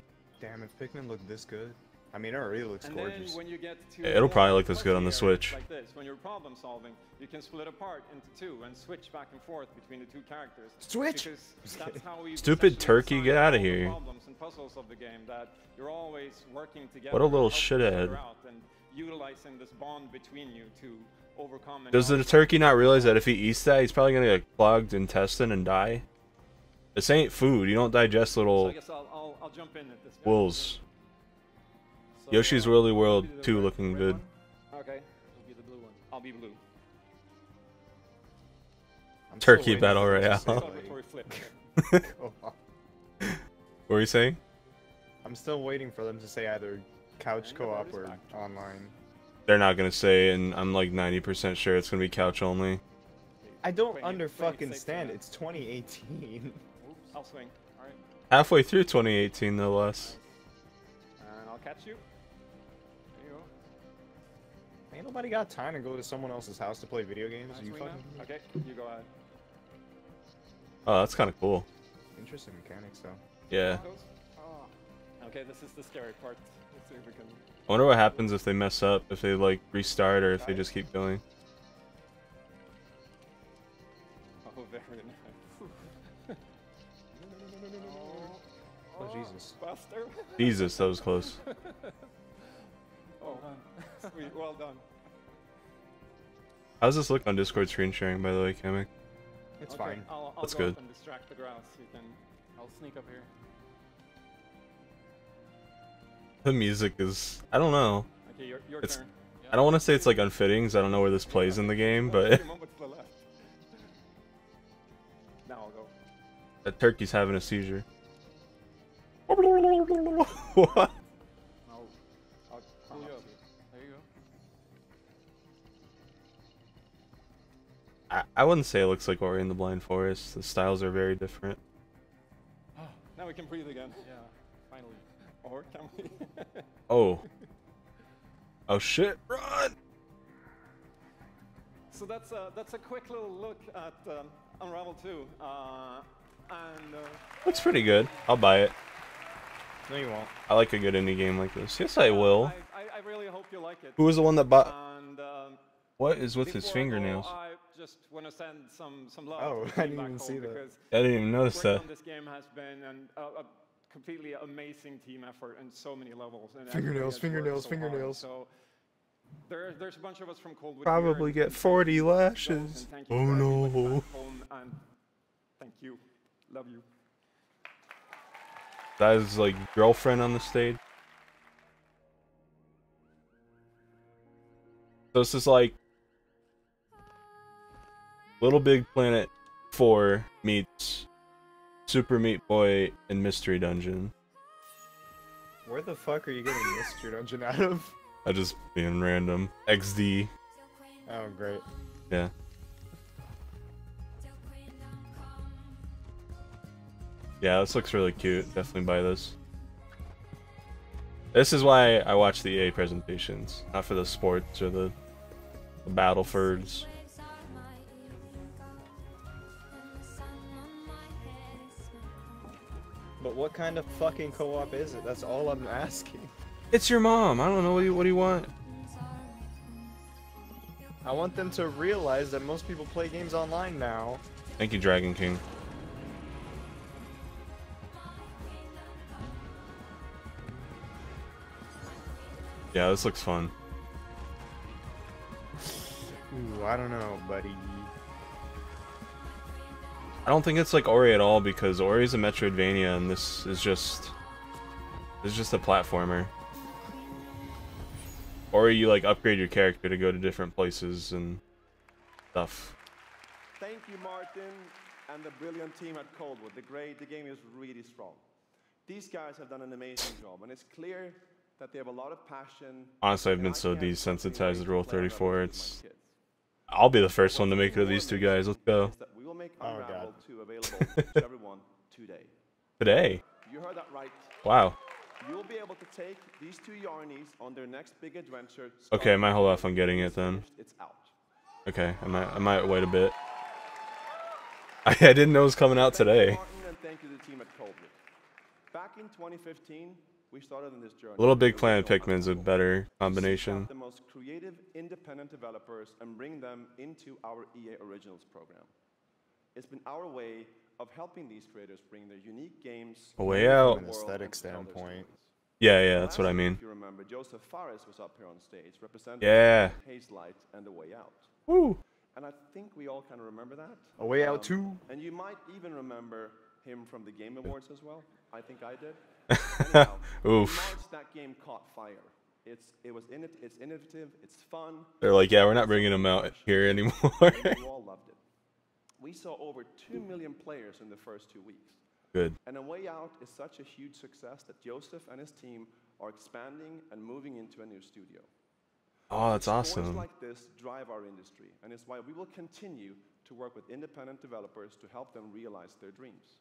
Damn, if Pikmin looked this good. I mean, it already looks And gorgeous. then when you get to It'll more probably look this good on the fuzzy areas Switch. Like this, when you're problem solving, you can split apart into two and switch back and forth between the two characters. Switch! Because that's how we Stupid turkey, get outta all the here. Problems and puzzles of the game that you're always working together. What a little helping each other shithead. out and utilizing this bond between you to overcome. Does the turkey not realize that if he eats that, he's probably gonna get a clogged intestine and die? This ain't food. You don't digest So little I guess I'll jump in at this. wolves. So, Yoshi's Woolly World I'll be the 2 red- looking red good. one? Okay. You'll be the blue one. I'll be blue. Turkey Battle Royale. What were you saying? I'm still waiting for them to say either couch co-op or online. They're not gonna say, and I'm like 90% sure it's gonna be couch only. I don't fucking-stand. It's 2018. Oops, I'll swing. All right. Halfway through 2018, no less. And I'll catch you. There you go. Ain't nobody got time to go to someone else's house to play video games. Are you fucking... Okay, you go ahead. Oh, that's kind of cool. Interesting mechanics, though. Yeah. Oh. Okay, this is the scary part. Let's see if we can... I wonder what happens if they mess up, if they like restart or if they just keep going. Oh, very nice. Oh, Jesus. Faster. Jesus, that was close. Oh, sweet, well done. How's this look on Discord screen sharing, by the way, Kamex? It's okay, fine. I'll That's go good. up and distract the grouse. I'll sneak up here. The music is... I don't know. Okay, your It's... turn. Yeah. I don't want to say it's like unfitting, because I don't know where this plays in the game, but... Now I'll go. That turkey's having a seizure. What? I'll pull you up. There you go. I wouldn't say it looks like Ori in the Blind Forest. The styles are very different. Now we can breathe again. Yeah, finally. Or can we? Oh. Oh shit, run! So that's a quick little look at Unravel 2. Looks pretty good. I'll buy it. No, you won't. I like a good indie game like this. Yes, I will. I really hope you like it. Who was the one that bought... And, what is with his before I go, fingernails? I just want to send some love. Oh, to I the team didn't back even home see that. because I didn't even notice working that. on this game has been a completely amazing team effort on so many levels. And Fingernails, everybody has worked fingernails, so hard. So there's a bunch of us from Coldwood Probably here, get 40 lashes. oh no. And thank you. Love you. That is like girlfriend on the stage. So this is like Little Big Planet 4 meets Super Meat Boy and Mystery Dungeon. Where the fuck are you getting Mystery Dungeon out of? I just being random. XD. Oh, great. Yeah. Yeah, this looks really cute. Definitely buy this. This is why I watch the EA presentations, not for the sports or the Battlefords. But what kind of fucking co-op is it? That's all I'm asking. It's your mom. I don't know. What do you want? I want them to realize that most people play games online now. Thank you, Dragon King. Yeah, this looks fun. Ooh, I don't know, buddy. I don't think it's like Ori at all because Ori is a Metroidvania and this is just a platformer. Ori, you like upgrade your character to go to different places and stuff. Thank you, Martin, and the brilliant team at Coldwood. The game is really strong. These guys have done an amazing job, and it's clear that they have a lot of passion. Honestly, I've been so desensitized to Roll 34. I'll be the first one to make it of these two guys. Let's go. We will make Unravel 2 available to everyone today. Today? You heard that right. Wow. You'll be able to take these two yarnies on their next big adventure. Okay, I might hold off on getting it then. It's out. Okay, I might wait a bit. I didn't know it was coming out today. Martin, and thank you to the team at Coldwood. Back in 2015, we started on this journey. Little Big Planet Pikmin's a better combination. The most creative independent developers and bring them into our EA Originals program. It's been our way of helping these creators bring their unique games A Way Out. From an aesthetic standpoint. Yeah, that's what I mean. If you remember, Joseph Fares was up here on stage representing Haze Light and A Way Out. Woo! And I think we all kind of remember that. A Way Out 2. And you might even remember him from the Game Awards as well. I think I did. Anyhow, Oof. in March, that game caught fire. It's innovative, it's fun. They're like, yeah, we're not bringing them out here anymore. You all loved it. We saw over 2 million players in the first 2 weeks. Good. And A Way Out is such a huge success that Joseph and his team are expanding and moving into a new studio. Oh, that's Stories awesome. like this drive our industry, and it's why we will continue to work with independent developers to help them realize their dreams.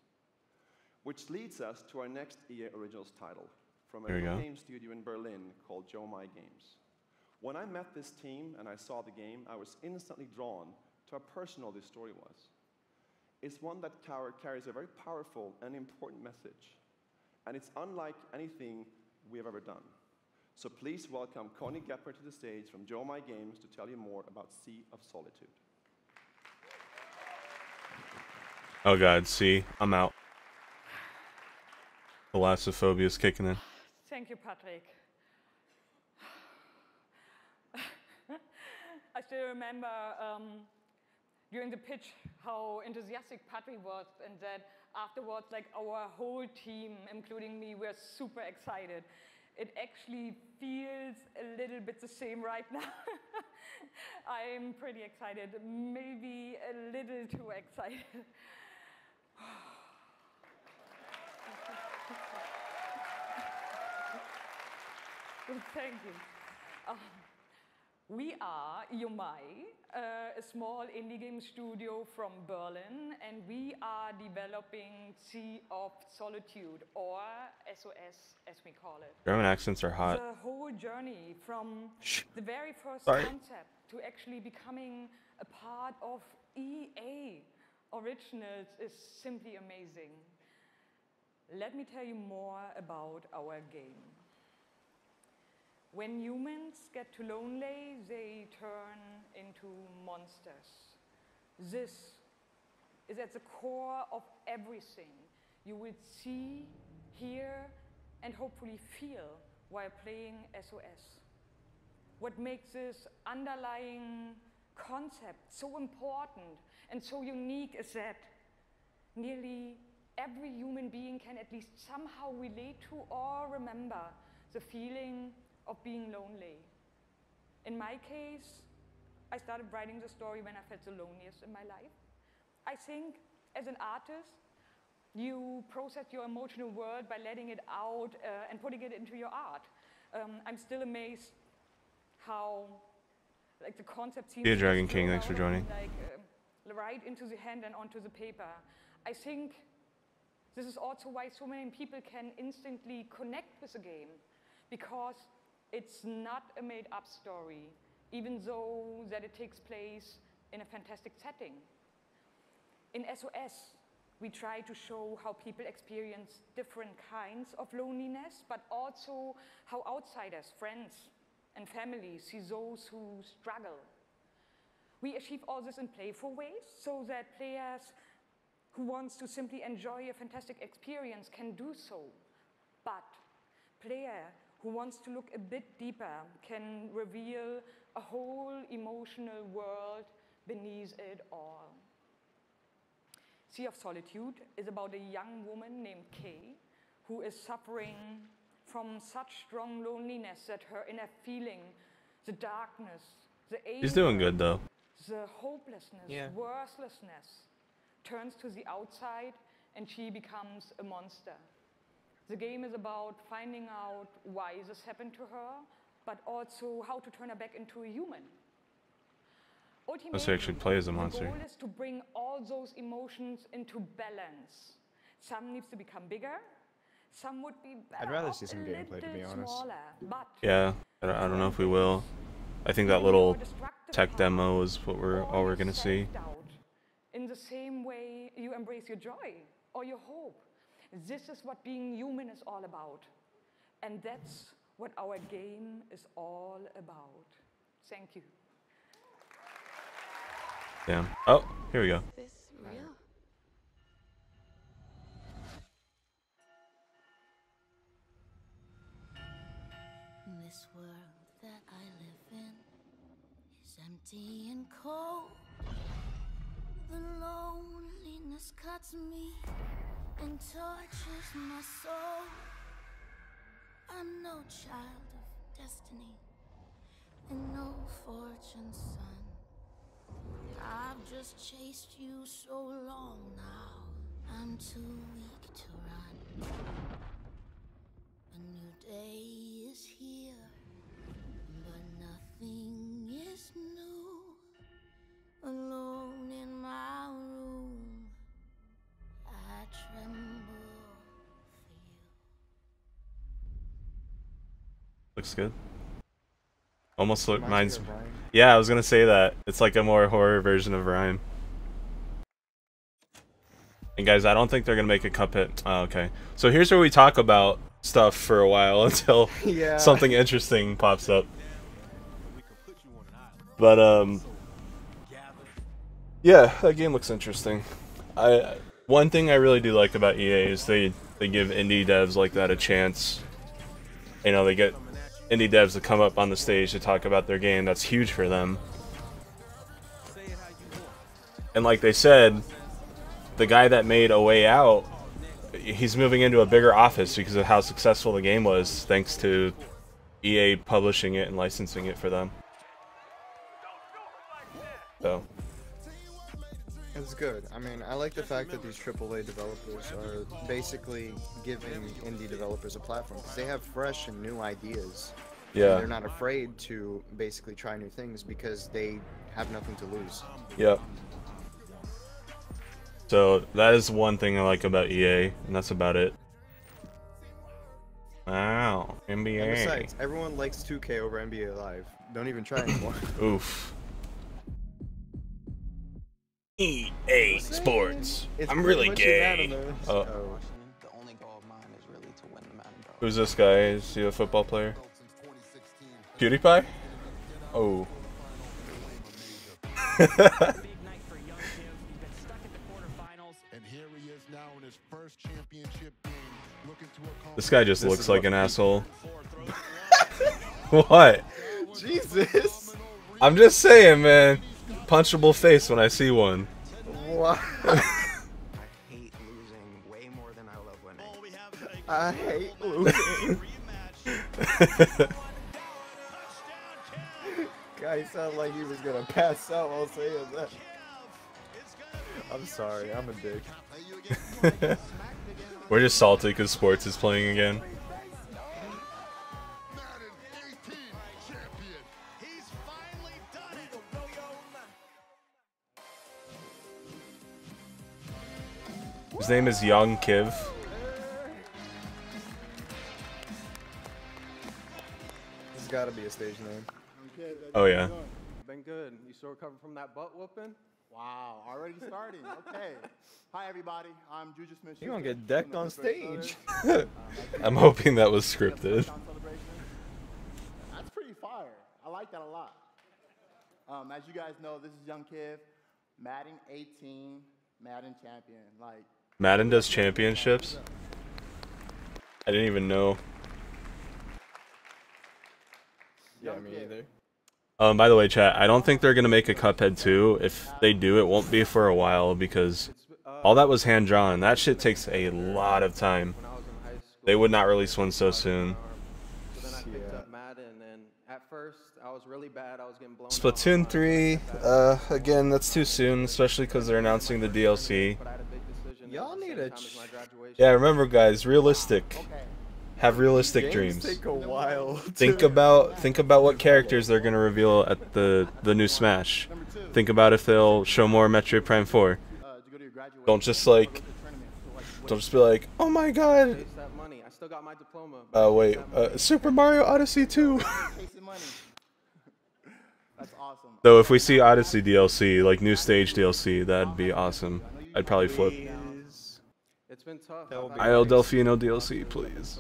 Which leads us to our next EA Originals title, from a Here we go. game studio in Berlin called Joe My Games. When I met this team and I saw the game, I was instantly drawn to how personal this story was. It's one that carries a very powerful and important message, and it's unlike anything we have ever done. So please welcome Connie Gepper to the stage from Joe My Games to tell you more about Sea of Solitude. Oh god, see, I'm out. Thalassophobia is kicking in. Thank you, Patrick. I still remember during the pitch how enthusiastic Patrick was, and that afterwards, like, our whole team, including me, were super excited. It actually feels a little bit the same right now. I'm pretty excited, maybe a little too excited. Thank you. We are Yomai, a small indie game studio from Berlin, and we are developing Sea of Solitude, or SOS as we call it. German accents are hot. The whole journey from the very first Sorry. concept to actually becoming a part of EA Originals is simply amazing. Let me tell you more about our game. When humans get too lonely, they turn into monsters. This is at the core of everything you will see, hear, and hopefully feel while playing SOS. What makes this underlying concept so important and so unique is that nearly every human being can at least somehow relate to or remember the feeling of being lonely. In my case, I started writing the story when I felt the loneliest in my life. I think as an artist, you process your emotional world by letting it out and putting it into your art. I'm still amazed how like the concept seems Yeah, to Dragon just King, flow thanks for out joining. like right into the hand and onto the paper. I think this is also why so many people can instantly connect with the game, because it's not a made-up story, even though that it takes place in a fantastic setting. In SOS, we try to show how people experience different kinds of loneliness, but also how outsiders, friends, and families see those who struggle. We achieve all this in playful ways so that players who wants to simply enjoy a fantastic experience can do so. But player who wants to look a bit deeper can reveal a whole emotional world beneath it all. Sea of Solitude is about a young woman named Kay who is suffering from such strong loneliness that her inner feeling, the darkness, the anger, He's doing good though. the hopelessness, Yeah. worthlessness turns to the outside and she becomes a monster. The game is about finding out why this happened to her, but also how to turn her back into a human. Let's actually play as a The monster. goal is to bring all those emotions into balance. Some needs to become bigger, some would be better I'd rather off see some a gameplay, to be little honest. smaller, but Yeah, I don't know if we will. I think that little tech demo is what all we're gonna see. self-doubt in the same way you embrace your joy or your hope. This is what being human is all about. And that's what our game is all about. Thank you. Damn. Oh, here we go. This real? This world that I live in is empty and cold. The loneliness cuts me and tortures my soul. I'm no child of destiny and no fortune son. I've just just chased you so long now. I'm too weak to run. A new day is here, but nothing is new. Alone in my room, I tremble. Looks good. Almost Reminds reminds me me. of Rhyme. Yeah, I was gonna say that. It's like a more horror version of Rhyme. And guys, I don't think they're gonna make a Cuphead. Oh, okay. So here's where we talk about stuff for a while until Yeah. something interesting pops up. But yeah, that game looks interesting. One thing I really do like about EA is they give indie devs like that a chance. You know, they get indie devs to come up on the stage to talk about their game. That's huge for them. And like they said, the guy that made A Way Out, he's moving into a bigger office because of how successful the game was, thanks to EA publishing it and licensing it for them. So It's good. I mean, I like the fact that these AAA developers are basically giving indie developers a platform because they have fresh and new ideas. Yeah. And they're not afraid to basically try new things because they have nothing to lose. Yep. So that is one thing I like about EA, and that's about it. Wow, NBA. And besides, everyone likes 2K over NBA Live. Don't even try anymore. Oof. EA Sports. It's I'm pretty really much gay. unanimous. Oh. The only goal of mine is really to win the Mountain Bro. Who's this guy? Is he a football player? PewDiePie? Oh. This guy just looks like an asshole. What? Jesus. I'm just saying, man. Punchable face when I see one. Wow. I hate losing way more than I love winning. I hate losing. Guy sounded like he was gonna pass out while saying that. I'm sorry, I'm a dick. We're just salty because sports is playing again. His name is Young Kiv. This has gotta be a stage name. Oh yeah. Been good. You still recovering from that butt whooping? Wow, already starting. Okay. Hi, everybody. I'm Juju Smith. You gonna get decked on stage. I'm hoping that was scripted. That's pretty fire. I like that a lot. As you guys know, this is Young Kiv, Madden 18, Madden champion. Like Madden does championships? I didn't even know. Yeah, me either. By the way, chat, I don't think they're gonna make a Cuphead 2. If they do, it won't be for a while because all that was hand-drawn. That shit takes a lot of time. They would not release one so soon. So then I picked up Madden, and at first I was really bad. I was getting blown. Splatoon 3, again, that's too soon, especially because they're announcing the DLC. Y'all need a. Yeah, remember, guys, realistic. Have realistic Games dreams. take a while. Think about what characters they're gonna reveal at the new Smash. Think about if they'll show more Metroid Prime 4. Don't just be like, oh my god. Wait, Super Mario Odyssey 2. that's awesome. Though if we see Odyssey DLC, like new stage DLC, that'd be awesome. I'd probably flip. It's been tough. IL Delfino DLC, please.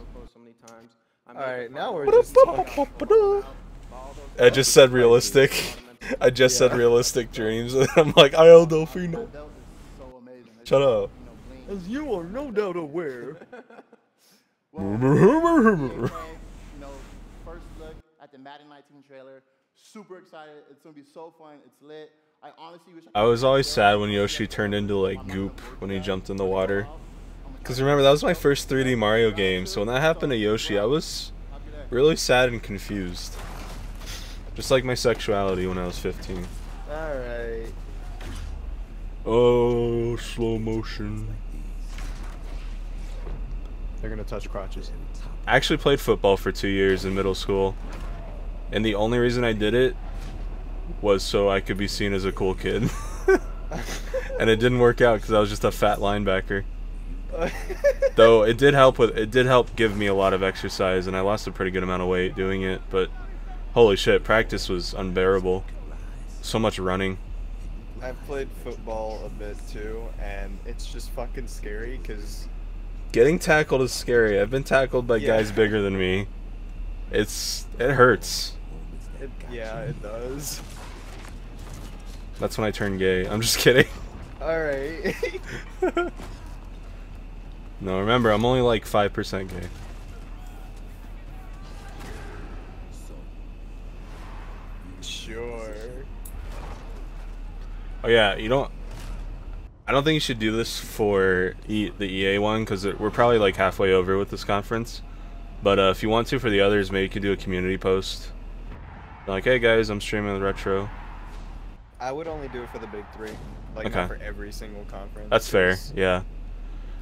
Alright, now we're just talking. I just said realistic. I just said realistic dreams, and I'm like, IL Delfino. Shut up. As you are no doubt aware. First look at the Madden 19 trailer. Super excited. It's gonna be so fun. It's lit. I honestly wish I was always sad when Yoshi turned into like goop when he jumped in the water. Because remember, that was my first 3D Mario game, so when that happened to Yoshi, I was really sad and confused. Just like my sexuality when I was 15. Alright. Oh, slow motion. They're gonna touch crotches. I actually played football for 2 years in middle school, and the only reason I did it was so I could be seen as a cool kid. And it didn't work out because I was just a fat linebacker. Though it did help give me a lot of exercise, and I lost a pretty good amount of weight doing it. But holy shit, practice was unbearable. So much running. I've played football a bit too, and it's just fucking scary because Getting tackled is scary. I've been tackled by guys bigger than me. It hurts. Yeah, it does. That's when I turn gay. I'm just kidding. Alright. No, remember, I'm only like 5% gay. Sure. Oh yeah, I don't think you should do this for the EA one because we're probably like halfway over with this conference. But if you want to for the others, maybe you could do a community post. Like, hey guys, I'm streaming with Retro. I would only do it for the big three. Like, not for every single conference. That's fair, yeah.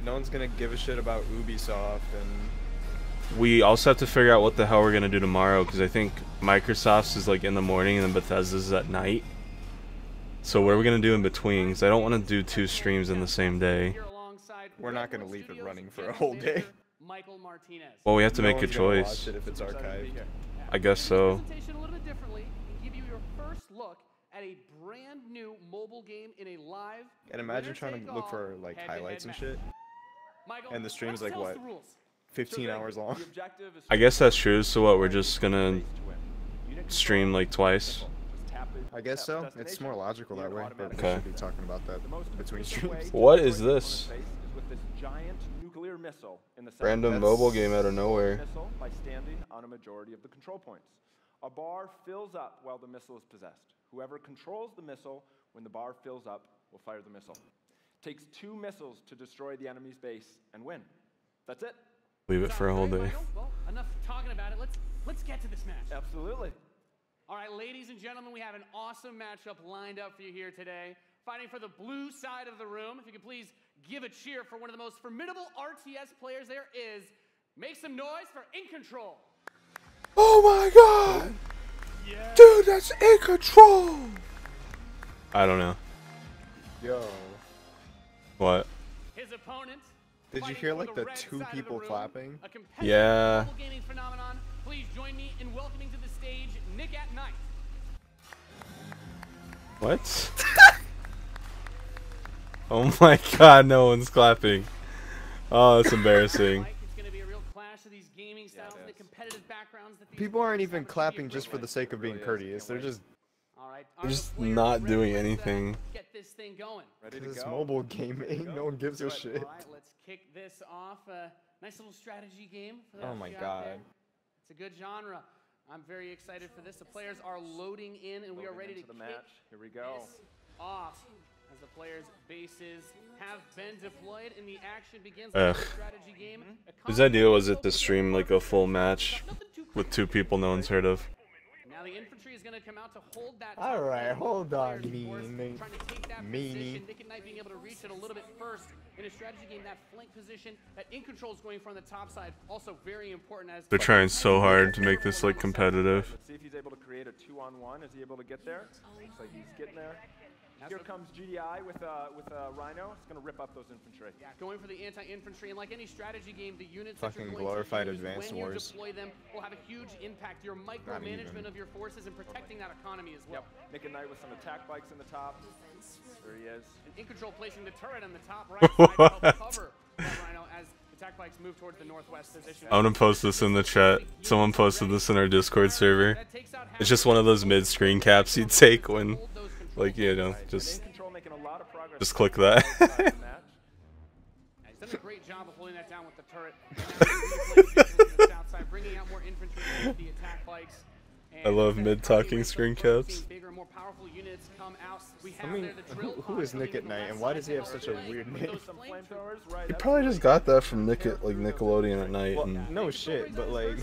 No one's gonna give a shit about Ubisoft, and We also have to figure out what the hell we're gonna do tomorrow because I think Microsoft's is like in the morning and then Bethesda's is at night. So what are we gonna do in between? Because I don't want to do 2 streams in the same day. we're not gonna leave it running for a whole day. Well, we have to No make a one's gonna choice. watch it if it's archived. I guess so. Presentation a little bit differently and give you your first look at a brand new mobile game in a live. And imagine trying to look for like highlights and shit. And the stream's like what? 15 hours long. I guess that's true. So what? We're just gonna stream like twice. I guess so. It's more logical that way, but Okay. we should be talking about that between streams. What is this? With this giant nuclear missile in the center. Random mobile game out of nowhere. Missile by standing on a majority of the control points. A bar fills up while the missile is possessed. Whoever controls the missile when the bar fills up will fire the missile. Takes 2 missiles to destroy the enemy's base and win. That's it. Leave it for a whole day. Well, enough talking about it. Let's get to this match. Absolutely. All right, ladies and gentlemen, we have an awesome matchup lined up for you here today. Fighting for the blue side of the room. If you could please give a cheer for one of the most formidable RTS players there is. Make some noise for In Control. Oh my god! Yeah. Dude, that's In Control! I don't know. Yo. What? His opponent. Did you hear like the 2 people clapping? Yeah. Gaming phenomenon. Please join me in welcoming to the stage Nick at Night. What? Oh my god, no one's clapping. Oh, that's embarrassing. It's going to be a real clash of these gaming styles and the competitive backgrounds that these People aren't even clapping just for the sake of being courteous. They're just not doing anything. Get this thing going. This mobile gaming. No one gives a shit. All right, let's kick this off. Nice little strategy game. For Oh my out god. there. It's a good genre. I'm very excited for this. The players are loading in, and we are ready to the match. Here we go. this off. As the players' bases have been deployed, and the action begins. Ugh. The strategy game. Whose idea was it to stream like a full match with 2 people no one's heard of? Now the infantry is going to come out to hold that. Alright, hold on, meanie. Trying to take that Meanie. position. Nick and Knight being able to reach it a little bit first in a strategy game. That flank position that In Control is going from the top side. Also very important as They're trying so hard to make this like competitive. Let's see if he's able to create a 2-on-1. Is he able to get there? Looks like he's getting there. Here comes GDI with a Rhino. It's going to rip up those infantry. Yeah, going for the anti-infantry, and like any strategy game, the units Fucking that you're going glorified to use Advanced when you Wars. deploy them will have a huge impact. Your micromanagement of your forces and protecting that economy as well. Yep. Nick and Knight with some attack bikes in the top. There he is. And In Control placing the turret on the top right side to help cover that Rhino as attack bikes move towards the northwest position. I'm gonna post this in the chat. Someone posted this in our Discord server. It's just one of those mid-screen caps you take when, like, you know, just click that. He's done a great job of holding that down with the turret. Outside, bringing out more infantry with the attack bikes. I love mid-talking screen caps. Bigger, more powerful units come out. We I have mean, there the drill who is Nick at Night, and why does he have such a weird name? He probably just got that from Nickelodeon at night. Well, And no shit, but like...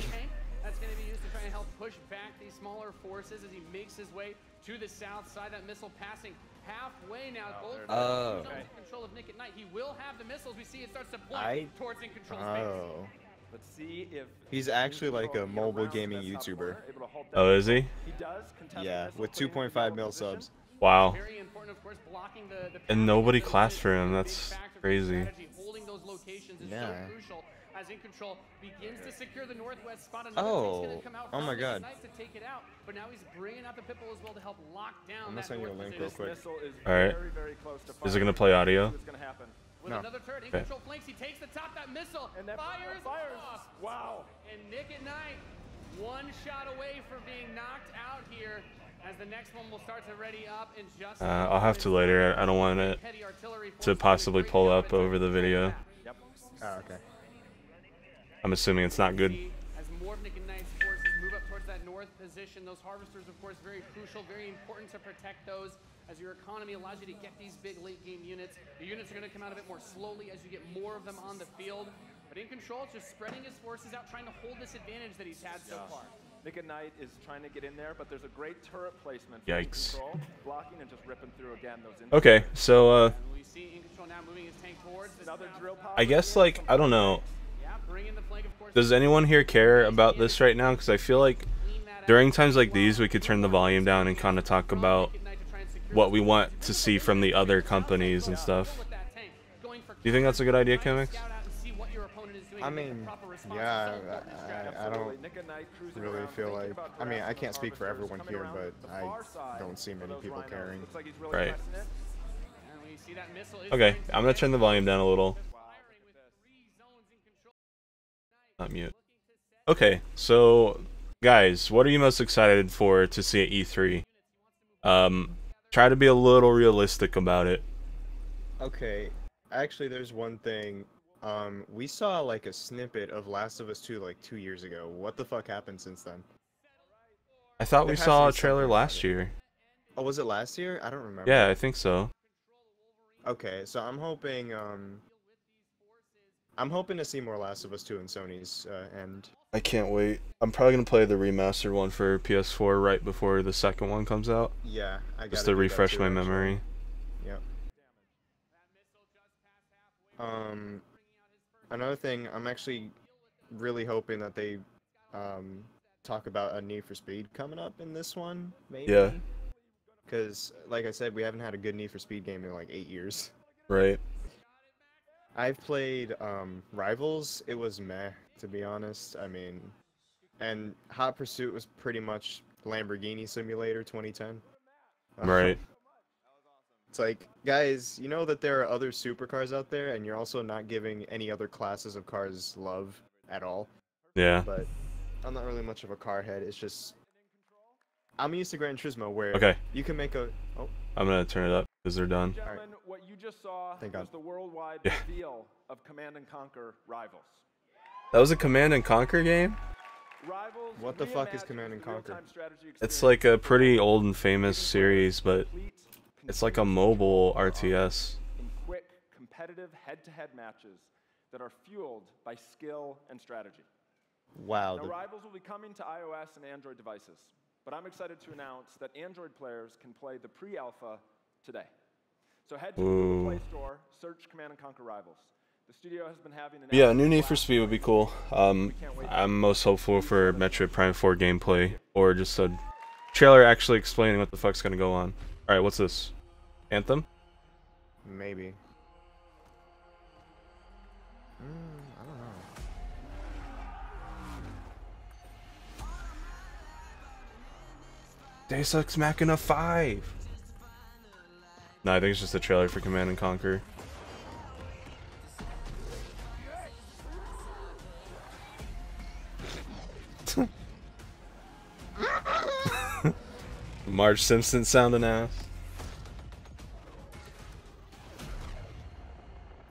That's going to be used to try and help push back these smaller forces as he makes his way to the south side. That missile passing halfway now. Oh. Goldfish in control of Nick at Night. He will have the missiles. We see it starts to point towards in control space. Oh. Let's see if He's actually like a mobile gaming YouTuber. Oh, is he? Yeah, with 2.5 mil subs. Wow. Very important, of course, blocking the And nobody classed for him. That's crazy. holding those locations is so Yeah. crucial as in control begins to secure the northwest spot. Oh. Gonna come out Oh my from God. Night to take it out, but now he's bringing out the Pitbull as well to help lock down. I'm gonna that send you a north link real position. quick. Alright. Is it gonna play audio? With No. another turret, in Okay. control flanks, he takes the top, that missile And that fires off. Wow. And Nick at Night, one shot away from being knocked out here, as the next one will start to ready up in just I'll have to later. I don't want it to possibly pull up over the video. Yep. Oh, okay. I'm assuming it's not good. As more of Nick and Knight's forces move up towards that north position, those harvesters, of course, very crucial, very important to protect those, as your economy allows you to get these big late game units. The units are going to come out a bit more slowly as you get more of them on the field. But in control, it's just spreading his forces out, trying to hold this advantage that he's had so far. Nick at Night is trying to get in there, but there's a great turret placement. For Yikes. Control, blocking and just ripping through again those. Okay, so We see in control now moving his tank towards this another drill pod. I guess like I don't know. Yeah, bring in the flank, of course. Does anyone here care about this right now? Because I feel like during times like these, we could turn the volume down and kind of talk about what we want to see from the other companies and stuff. Do you think that's a good idea, Kamex? I mean, yeah, I don't really feel like. I mean, I can't speak for everyone here, but I don't see many people caring. Right. Okay, I'm gonna turn the volume down a little. Not mute. Okay, so guys, what are you most excited for to see at E3? Try to be a little realistic about it. Okay, actually, there's one thing. We saw like a snippet of Last of Us 2 like 2 years ago. What the fuck happened since then? I thought we There has saw to a be trailer something last year. Oh, was it last year? I don't remember. Yeah, I think so. Okay, so I'm hoping to see more Last of Us 2 in Sony's end. I can't wait. I'm probably gonna play the remastered one for PS4 right before the second one comes out. Yeah, I got just to refresh my memory. Yep. Another thing, I'm actually really hoping that they talk about a Need for Speed coming up in this one, maybe. Yeah. Because, like I said, we haven't had a good Need for Speed game in like 8 years. Right. I've played Rivals. It was meh, to be honest. I mean, and Hot Pursuit was pretty much Lamborghini Simulator 2010. Right. It's like, guys, you know that there are other supercars out there, and you're also not giving any other classes of cars love at all. Yeah. But I'm not really much of a car head. It's just I'm used to Gran Turismo, where Okay. you can make a. Oh. I'm gonna turn it up because they're done. Gentlemen, what you just saw Thank was God. the worldwide Yeah. reveal of Command & Conquer Rivals. That was a Command and Conquer game? Rivals What the fuck is reimagined Command and the Conquer? real-time strategy It's experience like a pretty old and famous series, but it's like a mobile RTS. in quick, competitive head-to-head matches that are fueled by skill and strategy. Wow. Now, Rivals will be coming to iOS and Android devices, but I'm excited to announce that Android players can play the pre-alpha today. So head to the Google Play Store, search Command & Conquer Rivals. The studio has been having an Yeah, new Need for Speed would be cool. I'm most hopeful for Metroid Prime 4 gameplay, or just a trailer actually explaining what the fuck's gonna go on. Alright, what's this? Anthem? Maybe. I don't know. Deus Ex Machina 5! No, I think it's just a trailer for Command and Conquer. Marge Simpson sounding ass.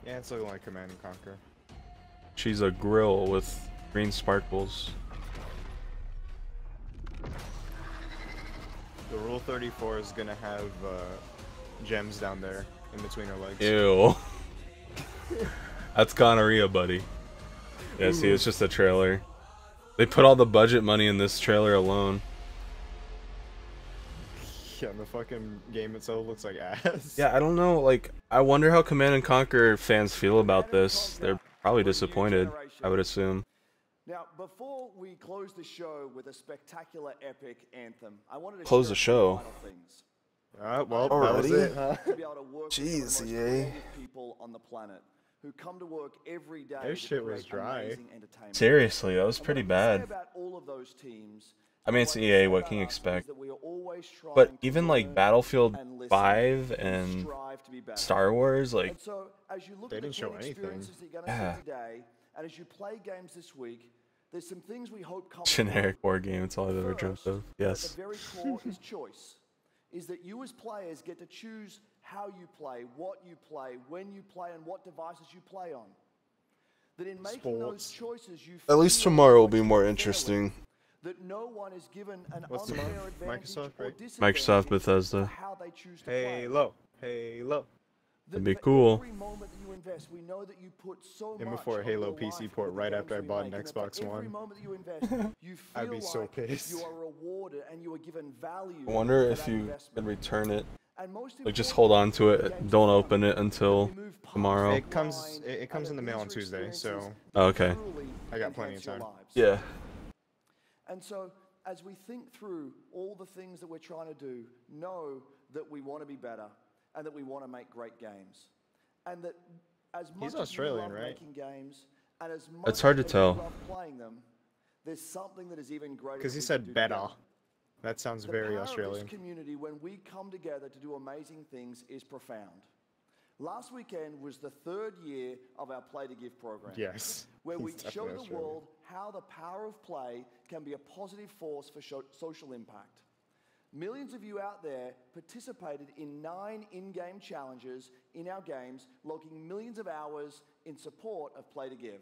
Yeah, it's looking like Command & Conquer. She's a grill with green sparkles. The Rule 34 is gonna have gems down there in between her legs. Ew. That's gonorrhea, buddy. Yeah, see, it's just a trailer. They put all the budget money in this trailer alone. Yeah, the fucking game itself looks like ass. Yeah, I don't know. Like, I wonder how Command and Conquer fans feel about this. They're probably disappointed, I would assume. Now, before we close the show with a spectacular epic anthem, I wanted to Close share the show. final things. Well, that was it, huh? To be able to work with some of the most creative people on the planet who come to work every day Their to shit was create dry. amazing entertainment. Seriously, that was pretty And what I can say bad. about all of those teams, I mean, it's what I EA, say what about can you us is expect? that we are always trying But to even like learn Battlefield and listen 5 and and strive to be better. Star Wars, like, And so, as you look They at the didn't show 10 anything. experiences that you're going to Yeah. see today, and as you play games this week, there's some things we hope come generic war game. It's all I've ever dreamt of. at Yes. the very core is choice. Is that you as players get to choose how you play, what you play, when you play, and what devices you play on. That in making those choices, you At least feel tomorrow will be more interesting. that no one is given an What's unfair tomorrow? advantage Microsoft, or right? disadvantage Microsoft, for Bethesda. how they choose to play. Halo. Halo. That'd be cool. Every moment that you invest, we know that you put so And much before a of Halo your PC life port into the right after I games we bought an make, and that Xbox for every One. moment that you invest, you feel I'd be so like pissed. you are rewarded and you are given value. I wonder for if that you investment. can return it. And most Like, just hold on to it. Don't open it until tomorrow. It comes in the mail on Tuesday, so Oh, okay. I got plenty of time. Yeah. And so, as we think through all the things that we're trying to do, know that we want to be better and that we want to make great games. And that as much He's as Australian, you love right? making games, and as much It's hard to as tell. you love playing them, there's something that is even greater. Because he that we said can do better. together. That sounds The very power Australian. Of this community, when we come together to do amazing things, is profound. Last weekend was the 3rd year of our Play to Give program. Yes, Where we he's show definitely the Australian. world how the power of play can be a positive force for social impact. Millions of you out there participated in 9 in-game challenges in our games, logging millions of hours in support of Play to Give.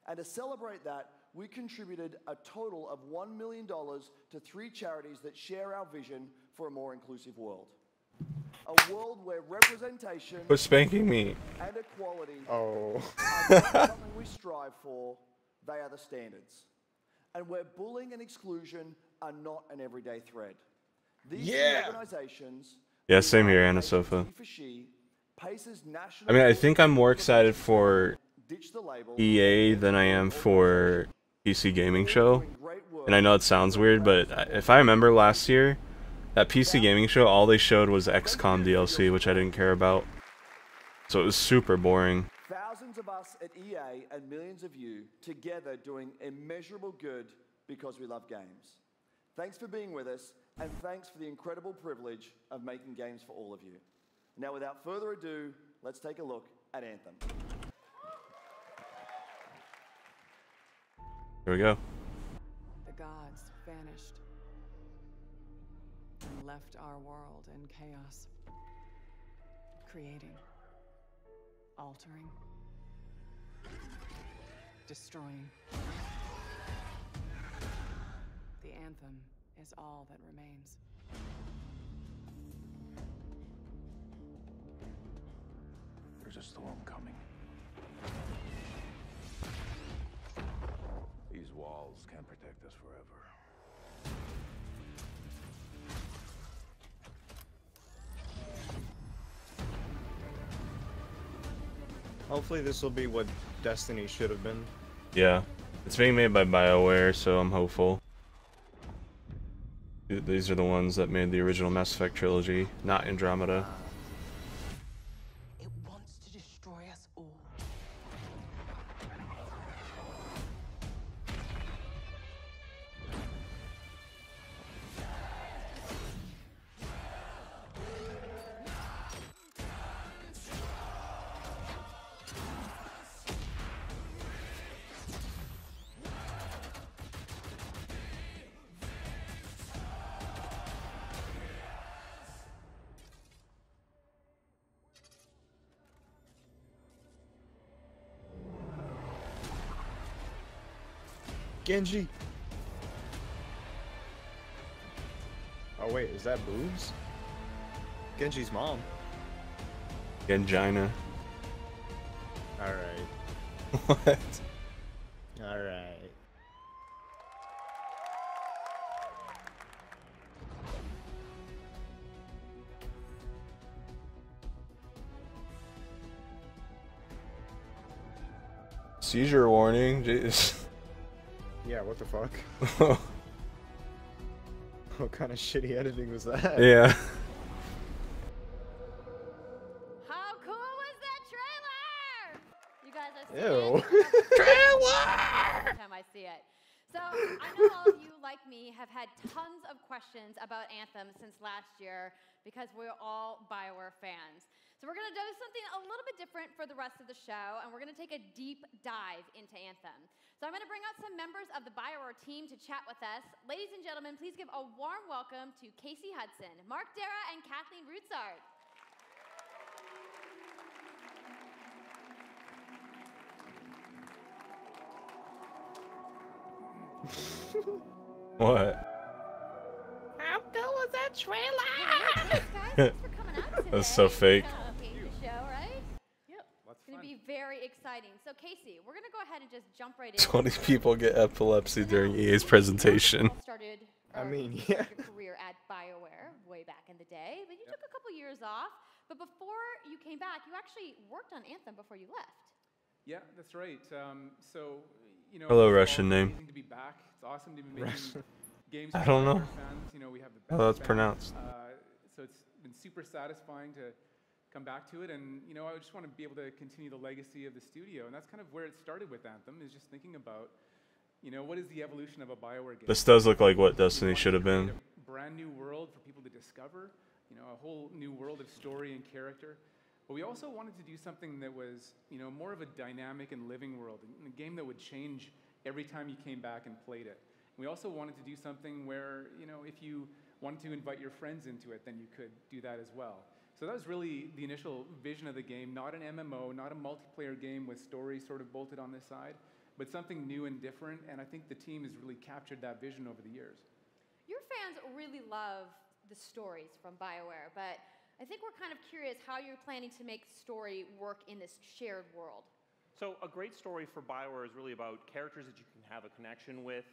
And to celebrate that, we contributed a total of $1 million to 3 charities that share our vision for a more inclusive world. A world where representation Quit spanking me. and equality Oh. are not something we strive for, they are the standards. And where bullying and exclusion are not an everyday thread. These Yeah. organizations, Yeah, same here, Anna Sofa. I mean, I think I'm more excited for EA than I am for PC Gaming Show. And I know it sounds weird, but if I remember last year, that PC Gaming Show, all they showed was XCOM DLC, which I didn't care about. So it was super boring. thousands of us at EA and millions of you together doing immeasurable good because we love games. Thanks for being with us, and thanks for the incredible privilege of making games for all of you. Now, without further ado, let's take a look at Anthem. Here we go. The gods vanished and left our world in chaos, creating, altering, destroying. The anthem is all that remains. There's a storm coming. These walls can't protect us forever. Hopefully this will be what Destiny should have been. Yeah. It's being made by BioWare, so I'm hopeful. These are the ones that made the original Mass Effect trilogy, not Andromeda. It wants to destroy us all. Genji. Oh wait, is that boobs? Genji's mom. Gengina. Alright. What? Alright. Seizure warning, jeez. Yeah, what the fuck? What kind of shitty editing was that? Yeah. How cool was that trailer? You guys are Ew. Trailer! Every time I see it. So I know all of you, like me, have had tons of questions about Anthem since last year because we're all BioWare fans. So we're going to do something a little bit different for the rest of the show, and we're going to take a deep dive into Anthem. So I'm going to bring out some members of the BioWare team to chat with us. Ladies and gentlemen, please give a warm welcome to Casey Hudson, Mark Dara, and Kathleen Rutzart. What? How cool was that trailer? Thanks, guys. Thanks for coming out today. That's so fake. The show, right? Yep. It's going to be very exciting. So, Casey, we're going to go ahead and just jump right in. 20 people get epilepsy during EA's presentation. Started I mean, your career at BioWare way back in the day, but you took a couple years off. But before you came back, you actually worked on Anthem before you left. Yeah, that's right. So, you know, Hello, it's Russian name. amazing to be back. It's awesome to be making games I for don't know our fans. You know, we have the how best that's fans. pronounced. So it's been super satisfying to come back to it, and you know, I just want to be able to continue the legacy of the studio, and that's kind of where it started with Anthem. Is just thinking about, you know, what is the evolution of a BioWare game? This does look like what Destiny should have been. A brand new world for people to discover. You know, a whole new world of story and character. But we also wanted to do something that was, you know, more of a dynamic and living world, a game that would change every time you came back and played it. We also wanted to do something where, you know, if you wanted to invite your friends into it, then you could do that as well. So that was really the initial vision of the game, not an MMO, not a multiplayer game with story sort of bolted on this side, but something new and different, and I think the team has really captured that vision over the years. Your fans really love the stories from BioWare, but I think we're kind of curious how you're planning to make story work in this shared world. So a great story for BioWare is really about characters that you can have a connection with,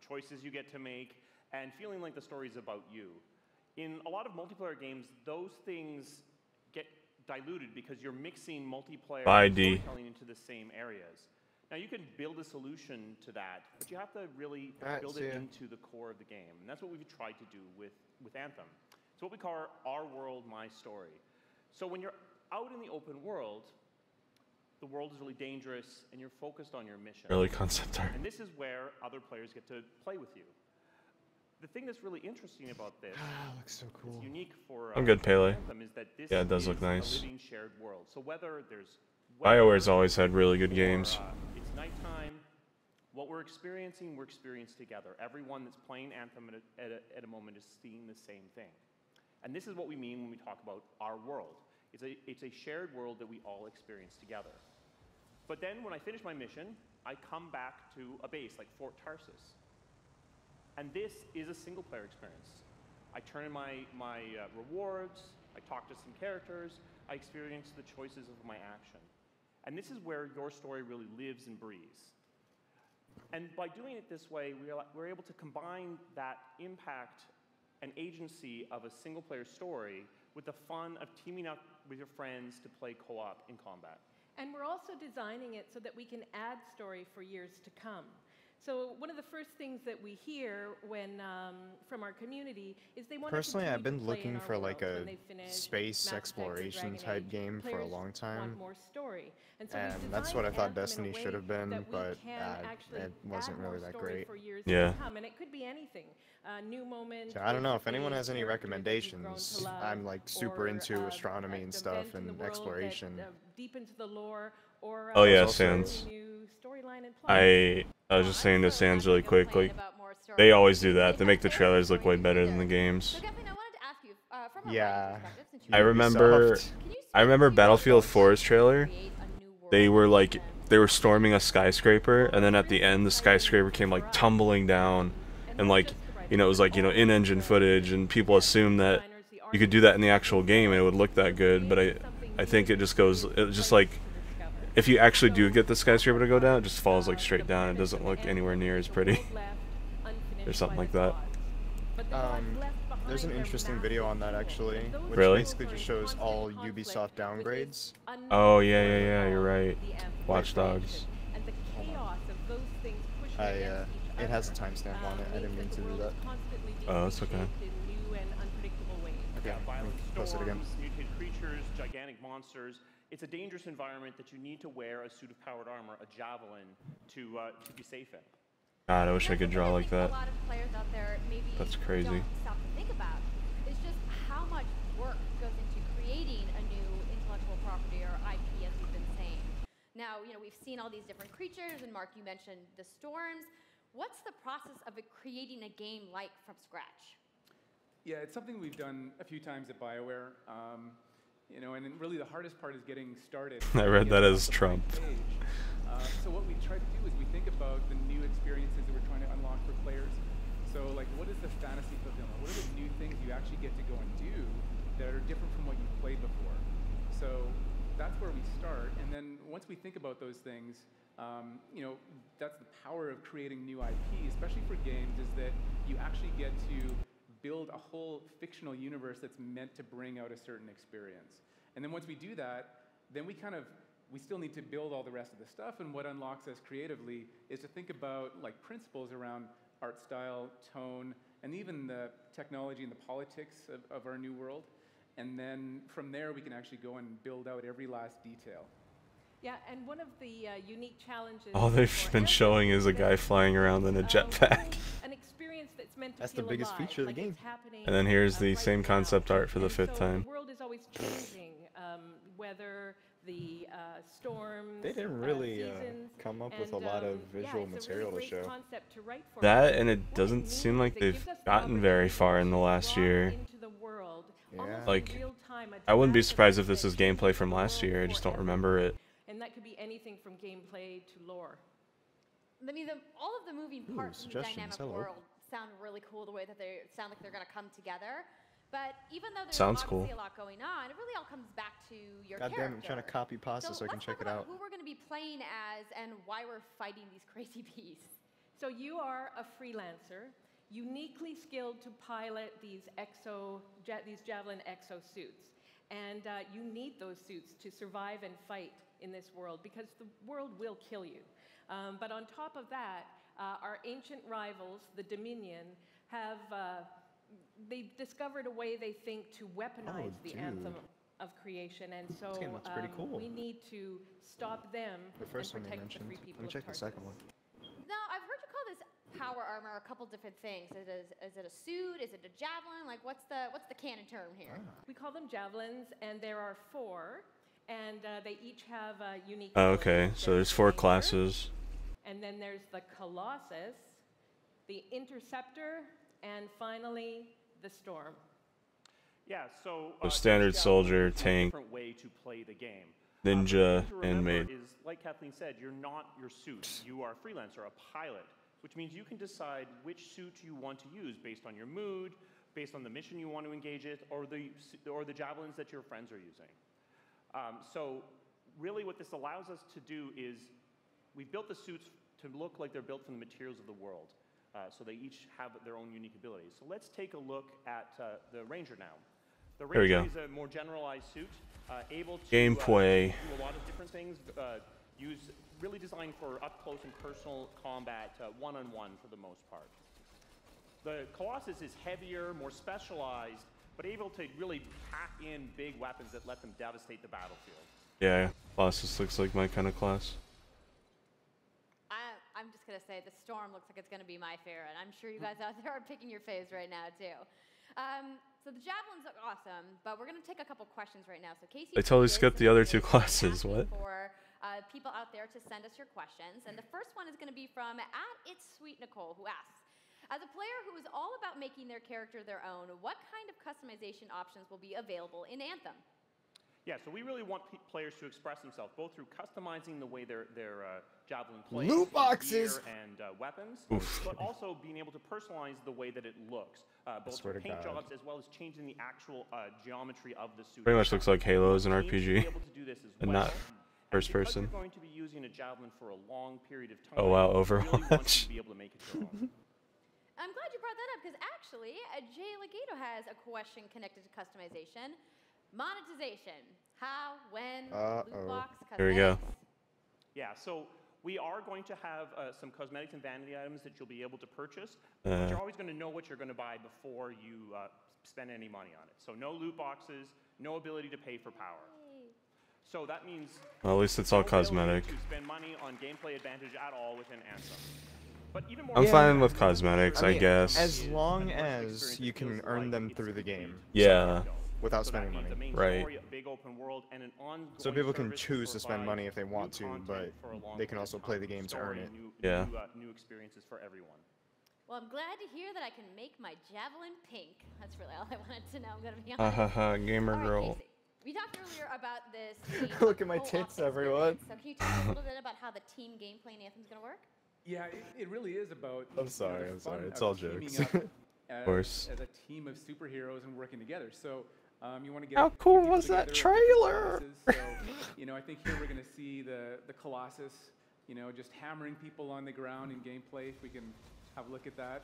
choices you get to make, and feeling like the story is about you. In a lot of multiplayer games, those things get diluted because you're mixing multiplayer and storytelling into the same areas. Now you can build a solution to that, but you have to really build it into the core of the game. And that's what we've tried to do with Anthem. It's what we call our world, my story. So when you're out in the open world, the world is really dangerous and you're focused on your mission. Early concept art. And this is where other players get to play with you. The thing that's really interesting about this, looks so cool. it's unique for I'm good, Pele. Anthem, is that this Yeah, it does is look nice. a living shared world. So whether there's BioWare's always had really good games. it's nighttime, what we're experiencing together. Everyone that's playing Anthem at a moment is seeing the same thing. And this is what we mean when we talk about our world. It's a shared world that we all experience together. But then when I finish my mission, I come back to a base like Fort Tarsus. And this is a single player experience. I turn in my rewards, I talk to some characters, I experience the choices of my action. And this is where your story really lives and breathes. And by doing it this way, we're able to combine that impact and agency of a single player story with the fun of teaming up with your friends to play co-op in combat. And we're also designing it so that we can add story for years to come. So one of the first things that we hear when from our community is they want to Personally, I've been looking for like a when they finish space Mass Effect or exploration Dragon type Age. game for a Players long time. want more story. And so we've That's what I designed thought Anthem in a Destiny way should have been, that we but can actually it wasn't add really more that story great. for years Yeah. to come. And it could be anything. New moment. So I don't know if anyone basically has any characters that you've grown recommendations. to love, I'm like super or, into astronomy and event stuff in the and world exploration. That, deep into the lore, or Oh yeah, also Sans. a new storyline and plot. I was just saying to Sans really quick, like, they always do that. They make the trailers look way better than the games. Yeah. I remember Battlefield 4's trailer. They were storming a skyscraper, and then at the end the skyscraper came like tumbling down, and like, you know, it was like, you know, in-engine footage, and people assume that you could do that in the actual game and it would look that good, but I think it just like, if you actually do get the skyscraper to go down, it just falls like straight down. It doesn't look anywhere near as pretty. Or something like that. There's an interesting video on that actually, which Really? basically just shows all Ubisoft downgrades. Oh yeah, you're right. Watch Dogs. It has a timestamp on it. I didn't mean to do that. Oh, that's okay. In new and unpredictable ways. Okay, Yeah, violent post it again. storms, mutated creatures, gigantic monsters. It's a dangerous environment that you need to wear a suit of powered armor, a javelin, to be safe in. God, I wish I could draw like that. A lot of players out there maybe That's crazy. don't stop to think about. It's just how much work goes into creating a new intellectual property or IP, as we've been saying. Now, we've seen all these different creatures, and Mark, you mentioned the storms. What's the process of creating a game like from scratch? Yeah, it's something we've done a few times at BioWare. And really the hardest part is getting started. I read that as Trump. So what we try to do is we think about the new experiences that we're trying to unlock for players. So like, what is the fantasy fulfillment? What are the new things you actually get to go and do that are different from what you've played before? So that's where we start. And then once we think about those things, that's the power of creating new IP, especially for games, is that you actually get to build a whole fictional universe that's meant to bring out a certain experience. And then once we do that, then we still need to build all the rest of the stuff, and what unlocks us creatively is to think about like principles around art style, tone, and even the technology and the politics of our new world. And then from there, we can actually go and build out every last detail. Yeah, and one of the unique challenges. All they've been showing is a guy flying around in a jetpack. An experience that's meant to That's the feel biggest alive, feature of the like game. it's happening, And then here's the right same now. concept art for the And 5th so time. The world is always changing, whether the storms. They didn't really seasons, come up with and, a lot of yeah, visual it's a material really to great show. concept to write for. That, and it doesn't seem like they've gotten very far in the last year. Into the world, Yeah. Like, real time, I wouldn't be surprised if this is gameplay from last year. I just don't remember it. And that could be anything from gameplay to lore. I mean, all of the moving parts in the suggestions, dynamic hello. world sound really cool, the way that they sound like they're going to come together. But even though there's Sounds obviously cool. a lot going on, it really all comes back to your God character. damn it, I'm trying to copy pasta so I can let's check talk it about out. who we're going to be playing as and why we're fighting these crazy beasts. So you are a freelancer, uniquely skilled to pilot these Javelin exo suits. And you need those suits to survive and fight in this world, because the world will kill you. But on top of that, our ancient rivals, the Dominion, have they've discovered a way, they think, to weaponize the anthem of creation. And so This game looks pretty cool. we need to stop them The first and one you protect the mentioned. free people Let me of check the Tartarus. second one. Now, I've heard you call this power armor a couple different things. Is it a suit? Is it a javelin? Like, what's the canon term here? We call them javelins, and there are 4, and they each have a unique. Oh, okay, abilities. so there's 4 classes. And then there's the Colossus, the Interceptor, and finally the Storm. Yeah, so standard each soldier, javelin is a tank, different way to play the game. ninja, The thing to and remember maid. is, like Kathleen said, you're not your suit. You are a freelancer, a pilot, which means you can decide which suit you want to use based on your mood, based on the mission you want to engage in, or the javelins that your friends are using. So really what this allows us to do is we've built the suits to look like they're built from the materials of the world. So they each have their own unique abilities. So let's take a look at the Ranger now. The There we Ranger go. is a more generalized suit, able to Gameplay. do a lot of different things, really designed for up-close and personal combat, one-on-one for the most part. The Colossus is heavier, more specialized, but able to really pack in big weapons that let them devastate the battlefield. Yeah, Colossus looks like my kind of class. I'm just going to say the Storm looks like it's going to be my favorite. I'm sure you guys out there are picking your faves right now, too. So the javelins look awesome, but we're going to take a couple questions right now. So Casey, They totally skipped the other 2 classes. What? For people out there to send us your questions, and the first one is going to be from @It'sSweetNicole, who asks, as a player who is all about making their character their own, what kind of customization options will be available in Anthem? Yeah, so we really want players to express themselves, both through customizing the way their javelin plays, Loot boxes! gear and weapons, Oof. but also being able to personalize the way that it looks, both swear through to paint God. jobs as well as changing the actual geometry of the suit. Pretty much looks like Halo as an We need to be RPG, able to do this as and well. not first Because person. you're going to be using a javelin for a long period of time. Oh wow, we really want you Overwatch. to be able to make it your own. I'm glad you brought that up, because actually, Jay Legato has a question connected to customization. Monetization. How, when, loot box, Here we go. Yeah, so we are going to have some cosmetics and vanity items that you'll be able to purchase, but you're always going to know what you're going to buy before you spend any money on it. So no loot boxes, no ability to pay for power. So that means well, at least it's all cosmetic. to spend money on gameplay advantage at all within Anthem. But even more I'm fine with cosmetics, I mean, guess. as long as you can earn them through the game. Yeah. Without spending money. Right. Big open world and an ongoing So people can service choose to spend provide money if they want to, new but content for a long they can period also of play time. the game to Story, earn it. Yeah. New experiences for everyone. Well, I'm glad to hear that I can make my javelin pink. That's really all I wanted to know. I'm going to be honest. Haha, gamer All right, girl. Casey, we talked earlier about this. game Look at my co-op tits, experience. everyone. So can you tell me a little bit about how the team gameplay in Anthem is going to work? Yeah, it really is about. I'm sorry, the I'm sorry. fun It's of all teaming jokes. up Of course. As a team of superheroes and working together. So you want to get. How cool was that trailer? So, I think here we're going to see the Colossus, just hammering people on the ground in gameplay. If we can have a look at that.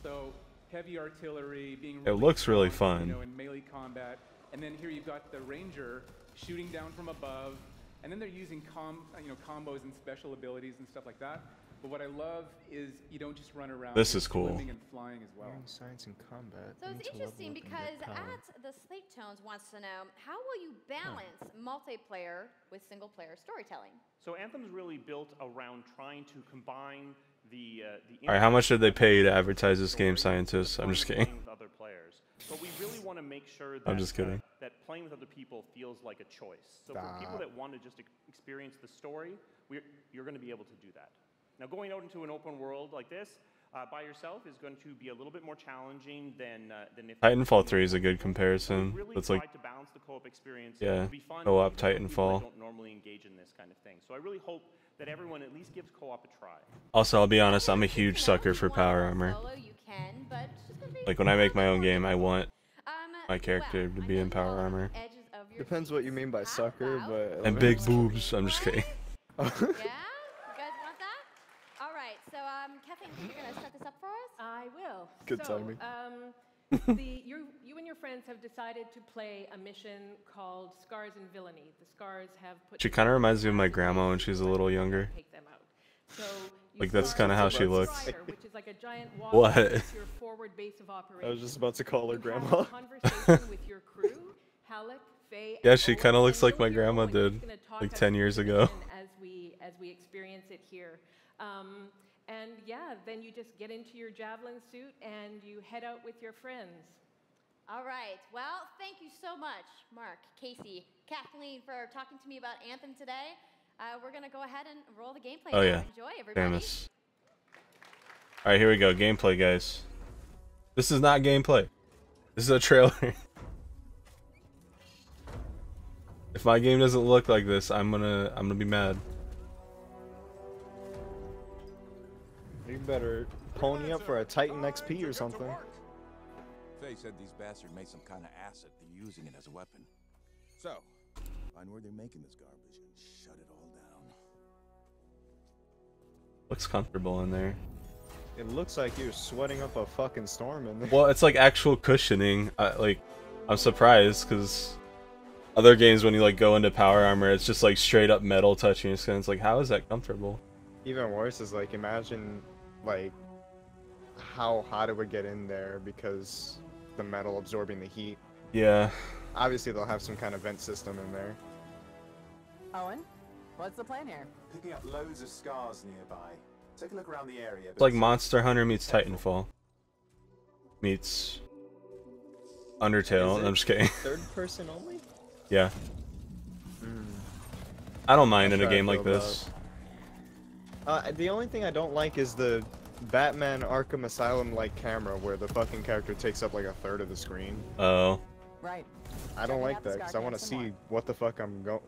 So heavy artillery being. It looks really strong, fun. in melee combat, and then here you've got the Ranger shooting down from above, and then they're using combos and special abilities and stuff like that. But what I love is you don't just run around. This is cool. Swimming and flying as well. Science and combat. So it's interesting because at the Slate Tones wants to know, how will you balance multiplayer with single-player storytelling? So Anthem's really built around trying to combine the All right, how much did they pay to advertise this game, scientists? I'm just kidding. with other players. But we really want to make sure that I'm just kidding. That playing with other people feels like a choice. So for people that want to just experience the story, you're going to be able to do that. Now, going out into an open world like this by yourself is going to be a little bit more challenging than if. Titanfall 3 is a good comparison. Really It's like, tried to balance the co-op experience. yeah, to be fun co-op even for people that Titanfall. don't normally engage in this kind of thing. So I really hope that everyone at least gives co-op a try. Also, I'll be honest, I'm a huge sucker for power armor. Like when I make my own game, I want my character to be in power armor. Depends what you mean by sucker, but. And big boobs. I'm just kidding. Yeah? You guys want that? All right. So, Kathleen, you're going to set this up for us? I will. Good so, timing. You and your friends have decided to play a mission called Scars and Villainy. The Scars have put. She kind of reminds me of my grandma when she was a little younger. Take them out. So Like that's kind of how she looks. Strider, which is like a giant wall What? that's your forward base of I operations. was just about to call her You grandma. have a conversation with your crew, Halleck, Faye, Yeah, and she Owen, kind of looks and like my you'll hear grandma Owen. did, He's gonna talk like us 10 through years the ago. mission as we experience it here. And yeah, then you just get into your javelin suit and you head out with your friends. All right. Well, thank you so much, Mark, Casey, Kathleen, for talking to me about Anthem today. We're going to go ahead and roll the gameplay Oh now. yeah, Enjoy, everybody. famous. All right, here we go. Gameplay, guys. This is not gameplay. This is a trailer. If my game doesn't look like this, I'm gonna be mad. You better pony up for a Titan XP or something. Faye said these bastards made some kind of acid. They're using it as a weapon. So, find where they're making this garbage and shut it all down. Looks comfortable in there. It looks like you're sweating up a fucking storm in there. Well, it's like actual cushioning. I'm surprised because other games when you like go into power armor, it's just like straight up metal touching your skin. It's like, how is that comfortable? Even worse is like, imagine like how hot it would get in there because the metal absorbing the heat. Yeah. Obviously they'll have some kind of vent system in there. Owen, what's the plan here? Picking up loads of scars nearby. Take a look around the area. It's like Monster Hunter meets Titanfall meets Undertale. I'm just kidding. Third person only? Yeah. I don't mind in a game like this. The only thing I don't like is the Batman Arkham Asylum-like camera where the fucking character takes up like a third of the screen. Oh. Right. I don't like that because I want to see what the fuck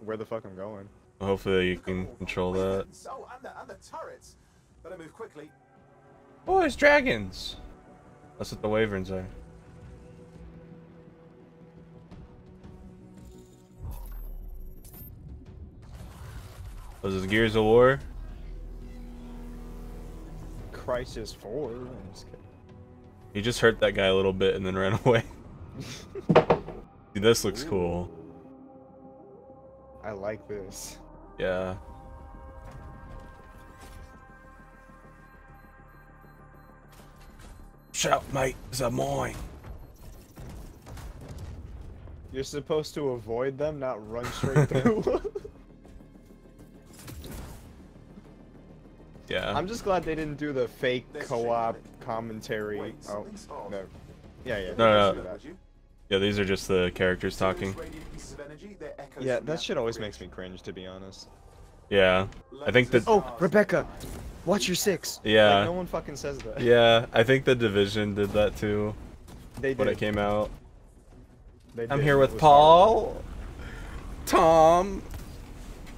where the fuck I'm going. Hopefully you can control that. Oh, and the turrets. Better move quickly. Oh, there's dragons. That's what the wyverns are. Was this Gears of War? Crisis 4. I'm just kidding. He just hurt that guy a little bit and then ran away. Dude, this looks cool. I like this. Yeah. Watch out, mate. It's a mine. You're supposed to avoid them, not run straight through. Yeah. I'm just glad they didn't do the fake co-op commentary. Oh, no. Yeah. No. Yeah, these are just the characters talking. Yeah, that shit always makes me cringe, to be honest. Yeah. I think that... Oh, Rebecca! Watch your 6! Yeah. Like, no one fucking says that. Yeah, I think the Division did that too. They when did. it came out. I'm did, here it with was Paul, Tom,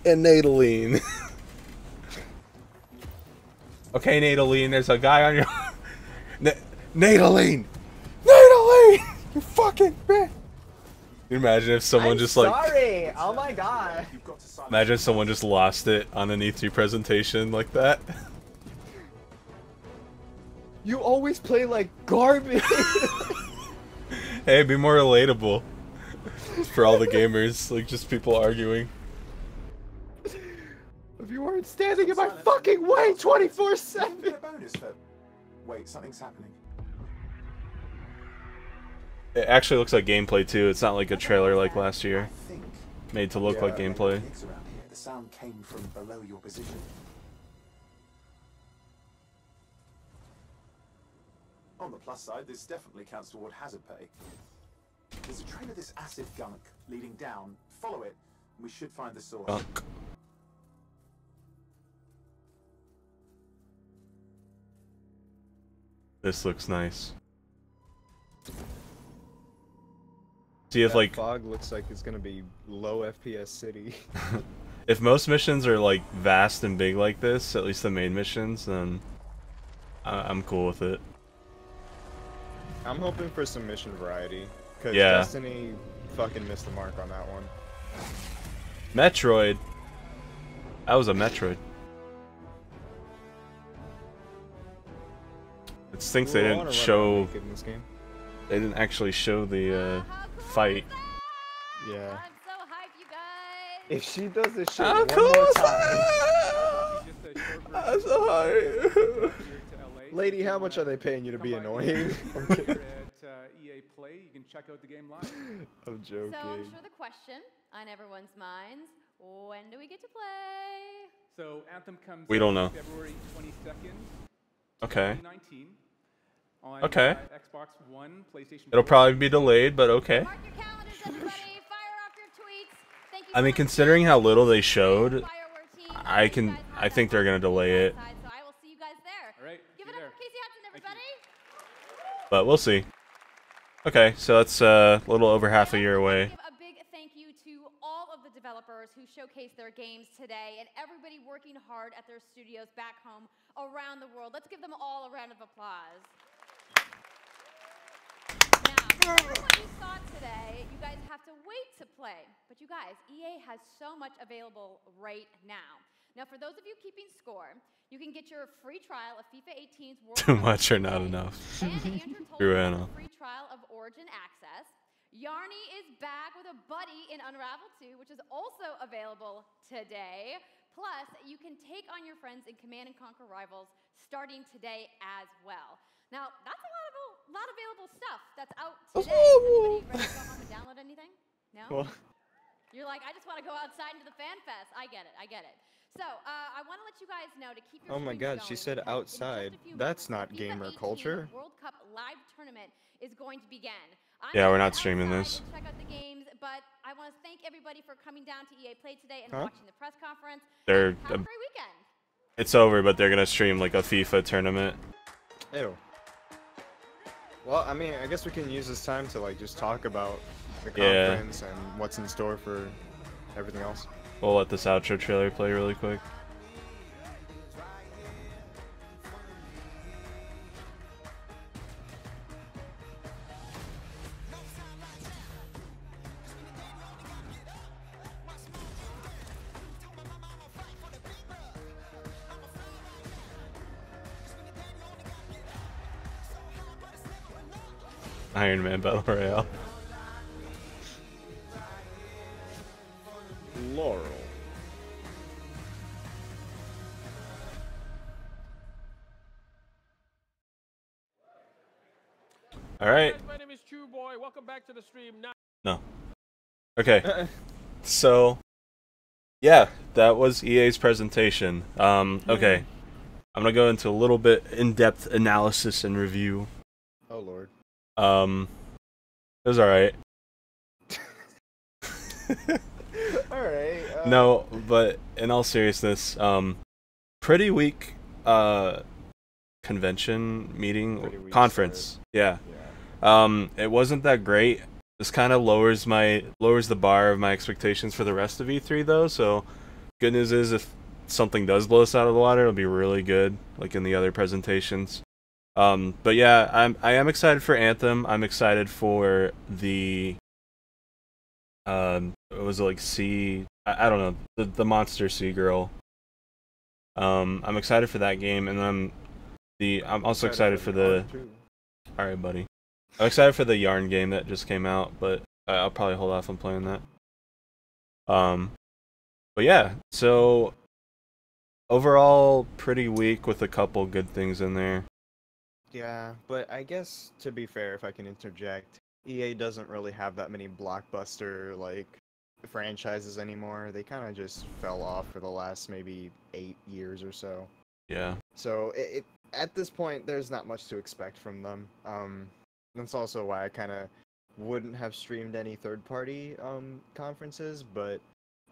and Nataline. Okay, Nataline, there's a guy on your... Nataline! Nataline! You fucking bitch! Can you imagine if someone just like... Sorry! Oh my god! Imagine if someone just lost it on an E3 presentation like that. You always play like garbage! Hey, be more relatable. For all the gamers, like just people arguing. If you weren't standing in my fucking way 24/7! Wait, something's happening. It actually looks like gameplay too. It's not like a trailer like last year. Made to look like gameplay. The sound came from below your position. On the plus side, this definitely counts toward hazard pay. There's a trail of this acid gunk leading down. Follow it, and we should find the source. Gunk. This looks nice. See if that like fog looks like it's gonna be low FPS city. if most missions are like vast and big like this, at least the main missions, then I'm cool with it. I'm hoping for some mission variety, because Yeah. Destiny fucking missed the mark on that one. Metroid. That was a Metroid. It stinks they Ooh, I didn't wanna run show. naked in this game. They didn't actually show the fight. Yeah. I'm so hyped, you guys. If she does this shit How one cool more is time. I'm so high. Lady, how much are they paying you to be annoying? At EA Play, you can check out the game live. I'm joking. So I'm sure the question on everyone's minds, when do we get to play? So Anthem comes We don't out know. February 22nd, Okay. 2019. On Okay. Xbox One, PlayStation 4. It'll probably be delayed, but okay. Mark your calendars, everybody. Fire off your tweets. Thank you I mean, so much. considering how little they showed, Firework team. I think they're gonna delay it. So I will see you guys there. All right. Give it up for Casey Hudson, everybody. But we'll see. Okay, so that's a little over half a year away. Give a big thank you to all of the developers who showcased their games today and everybody working hard at their studios back home around the world. Let's give them all a round of applause. Now, what you saw today, you guys have to wait to play. But you guys, EA has so much available right now. Now, for those of you keeping score, you can get your free trial of FIFA 18's World Too Cup much or not today. enough. And Andrew told True, you Anna. a free trial of Origin Access. Yarny is back with a buddy in Unravel 2, which is also available today. Plus, you can take on your friends in Command & Conquer Rivals starting today as well. Now, that's a lot of available stuff that's out today. Anybody ready to go home and download anything? No? Well, You're like, I just want to go outside into the fan fest. I get it. So, I want to let you guys know to keep your oh my streams god, she going said because in outside. just a few That's moments, not the FIFA gamer 18 culture. World Cup live tournament is going to begin. Yeah, we're gonna not head streaming outside this. and check out the games, but I want to thank everybody for coming down to EA Play today and Huh? watching the press conference. They're Have a great weekend. It's over, but they're gonna stream like a FIFA tournament. Ew. Well, I mean, I guess we can use this time to like just talk about the Yeah. conference and what's in store for everything else. We'll let this outro trailer play really quick. Iron Man Battle Royale. Laurel. All right. My name is True Boy. Welcome back to the stream. No. Okay. So, yeah, that was EA's presentation. Okay. I'm gonna go into a little bit in-depth analysis and review. Oh lord. It was alright. Alright. No, but in all seriousness, pretty weak convention meeting conference. Yeah. It wasn't that great. This kind of lowers the bar of my expectations for the rest of E3 though, so good news is if something does blow us out of the water, it'll be really good, like in the other presentations. But yeah, I am excited for Anthem. I'm excited for the was it like I don't know, the monster sea girl. I'm excited for that game, and I'm also excited for the. All right, buddy. I'm excited for the Yarn game that just came out, but I'll probably hold off on playing that. But yeah, so overall pretty weak with a couple good things in there. Yeah, but I guess to be fair, if I can interject, EA doesn't really have that many blockbuster like franchises anymore. They kind of just fell off for the last maybe 8 years or so. Yeah. So at this point, there's not much to expect from them. That's also why I kind of wouldn't have streamed any third-party conferences, but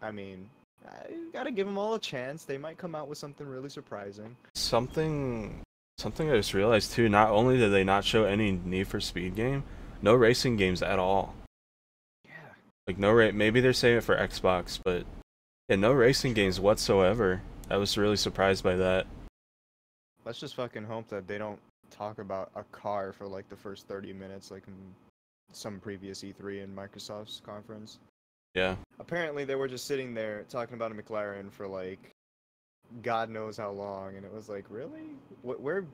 I mean, I gotta give them all a chance. They might come out with something really surprising. Something I just realized too, not only did they not show any Need for Speed game, no racing games at all. Yeah. Like maybe they're saving it for Xbox, but yeah, no racing games whatsoever. I was really surprised by that. Let's just fucking hope that they don't talk about a car for like the first 30 minutes like in some previous E3 in Microsoft's conference. Yeah. Apparently they were just sitting there talking about a McLaren for like God knows how long, and it was like, really? We're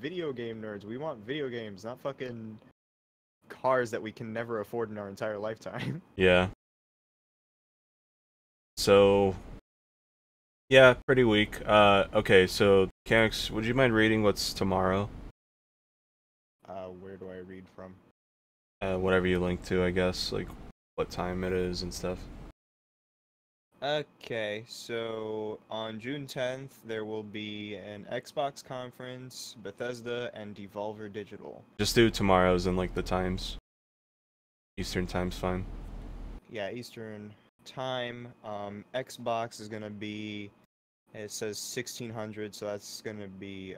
video game nerds. We want video games, not fucking cars that we can never afford in our entire lifetime. Yeah. So, yeah, pretty weak. Okay, so Kamex, would you mind reading what's tomorrow? Where do I read from? Whatever you link to, I guess, like what time it is and stuff. Okay, so on June 10th, there will be an Xbox conference, Bethesda, and Devolver Digital. Just do tomorrow's and like the times. Eastern time's fine. Yeah, Eastern time. Xbox is gonna be, it says 1600, so that's gonna be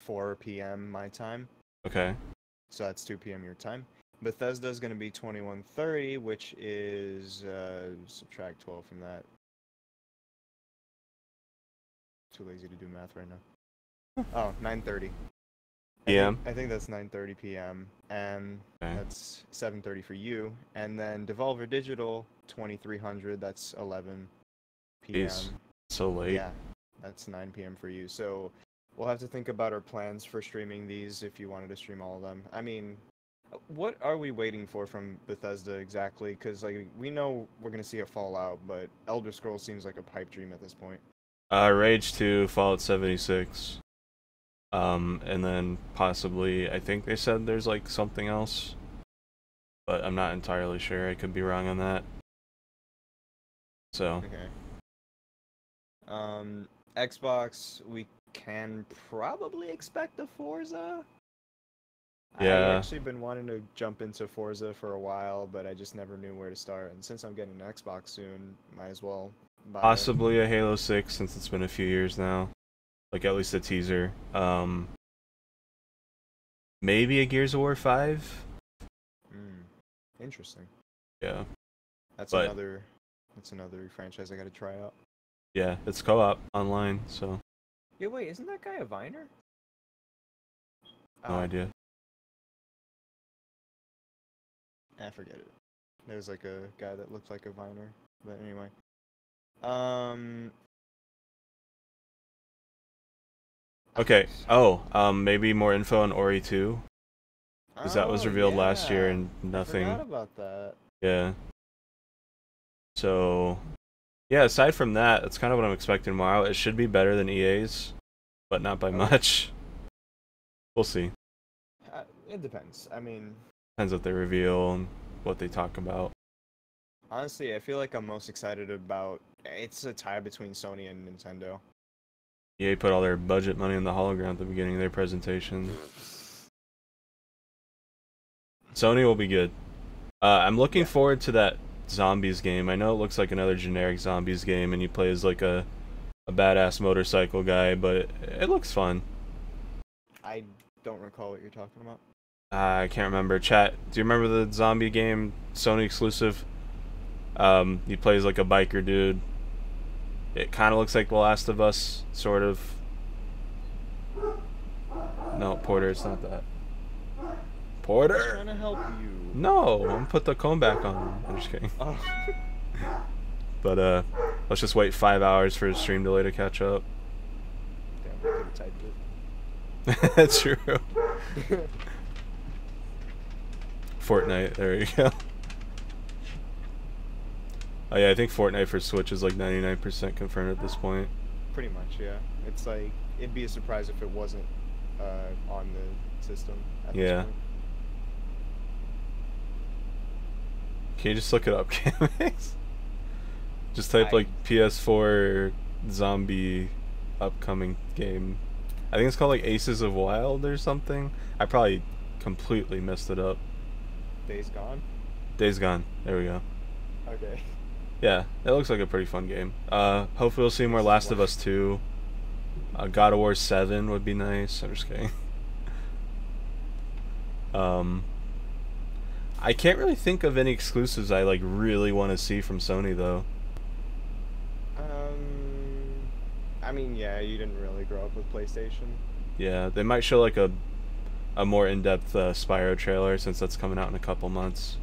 4 p.m. my time. Okay. So that's 2 p.m. your time. Bethesda is going to be 21:30, which is subtract 12 from that. Too lazy to do math right now. Oh, 9:30 p.m. I think that's 9:30 p.m. and that's 7:30 for you. And then Devolver Digital 2300. That's 11 p.m. Jeez, so late. Yeah, that's 9 p.m. for you. So we'll have to think about our plans for streaming these if you wanted to stream all of them. I mean, what are we waiting for from Bethesda exactly? Because like we know we're gonna see a Fallout, but Elder Scrolls seems like a pipe dream at this point. Rage 2, Fallout 76, and then possibly I think they said there's like something else, but I'm not entirely sure. I could be wrong on that. So. Okay. Xbox, we can probably expect a Forza. Yeah. I've actually been wanting to jump into Forza for a while, but I just never knew where to start. And since I'm getting an Xbox soon, might as well buy Possibly a Halo 6 since it's been a few years now. Like at least a teaser. Maybe a Gears of War 5? Interesting. Yeah. That's another franchise I gotta try out. Yeah, it's co-op online, so. Yeah, wait, isn't that guy a Viner? No idea. I forget it. There's like a guy that looks like a Viner. But anyway. Okay. Oh, maybe more info on Ori 2. Because that was revealed last year and nothing. I forgot about that. Yeah. So, yeah, aside from that, that's kind of what I'm expecting tomorrow. It should be better than EA's, but not by much. We'll see. It depends. I mean, depends what they reveal and what they talk about. Honestly, I feel like I'm most excited about. It's a tie between Sony and Nintendo. EA put all their budget money in the hologram at the beginning of their presentation. Sony will be good. I'm looking forward to that zombies game. I know it looks like another generic zombies game, and you play as like a badass motorcycle guy, but it looks fun. I don't recall what you're talking about. I can't remember. Chat, do you remember the zombie game, Sony exclusive? He plays like a biker dude. It kind of looks like The Last of Us, sort of. No, Porter, it's not that. Porter? I'm trying to help you. No, I'm gonna put the comb back on. I'm just kidding. Oh. But let's just wait 5 hours for his stream delay to catch up. Damn, I could have typed it. That's true. Fortnite, there you go. Oh yeah, I think Fortnite for Switch is like 99% confirmed at this point. Pretty much, yeah. It's like, it'd be a surprise if it wasn't on the system at this point. Can you just look it up, Kamex? Just type like PS4 zombie upcoming game. I think it's called like Aces of Wild or something. I probably completely messed it up. Days Gone? Days Gone. There we go. Okay. Yeah, it looks like a pretty fun game. Hopefully we'll see more Last of Us 2. God of War 7 would be nice. I'm just kidding. I can't really think of any exclusives I like really want to see from Sony though. I mean, yeah, you didn't really grow up with PlayStation. Yeah, they might show like a more in-depth Spyro trailer since that's coming out in a couple months.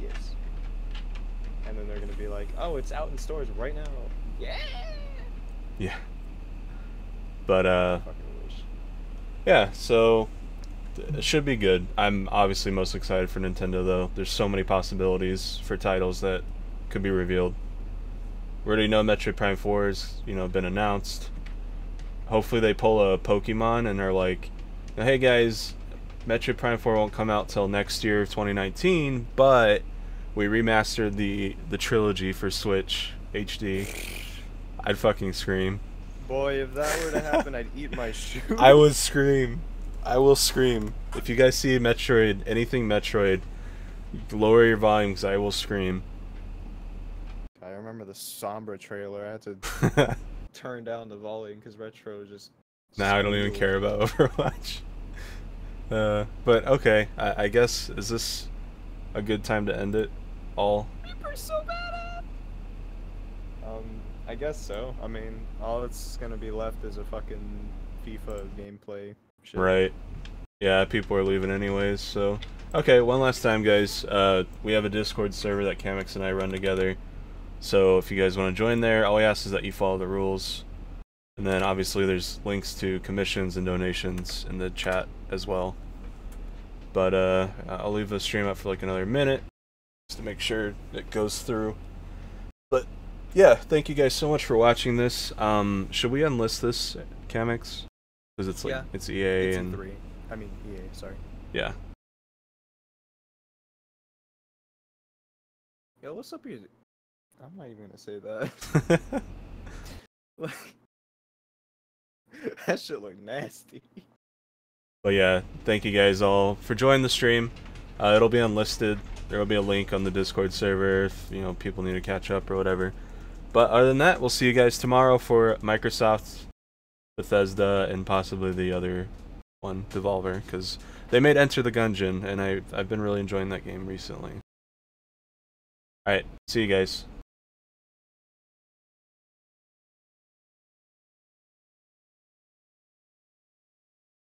Yes. And then they're gonna be like, oh, it's out in stores right now. Yeah. Yeah. But yeah, so it should be good. I'm obviously most excited for Nintendo though. There's so many possibilities for titles that could be revealed. We already know Metroid Prime 4 has, been announced. Hopefully they pull a Pokemon and are like, hey guys, Metroid Prime 4 won't come out till next year, 2019, but we remastered the trilogy for Switch HD. I'd fucking scream. Boy, if that were to happen, I'd eat my shoe. I would scream. I will scream. If you guys see Metroid, anything Metroid, lower your volume because I will scream. I remember the Sombra trailer. I had to turn down the volume because Retro was just... Now I don't even care about Overwatch. But okay, I guess, is this a good time to end it all? Reaper's so bad. I guess so. I mean, all that's gonna be left is a fucking FIFA gameplay shit. Right. Yeah, people are leaving anyways, so... Okay, one last time, guys. We have a Discord server that Kamex and I run together. So if you guys want to join there, all we ask is that you follow the rules. And then obviously there's links to commissions and donations in the chat as well. But I'll leave the stream up for like another minute just to make sure it goes through. But yeah, thank you guys so much for watching this. Should we unlist this, Kamex? Because it's like it's EA it's and E3. I mean EA, sorry. Yeah. Yo, what's up here? I'm not even gonna say that. Like, that shit look nasty. But yeah, thank you guys all for joining the stream. It'll be unlisted. There will be a link on the Discord server if people need to catch up or whatever. But other than that, we'll see you guys tomorrow for Microsoft, Bethesda, and possibly the other one, Devolver, because they made Enter the Gungeon, and I've been really enjoying that game recently. Alright, see you guys.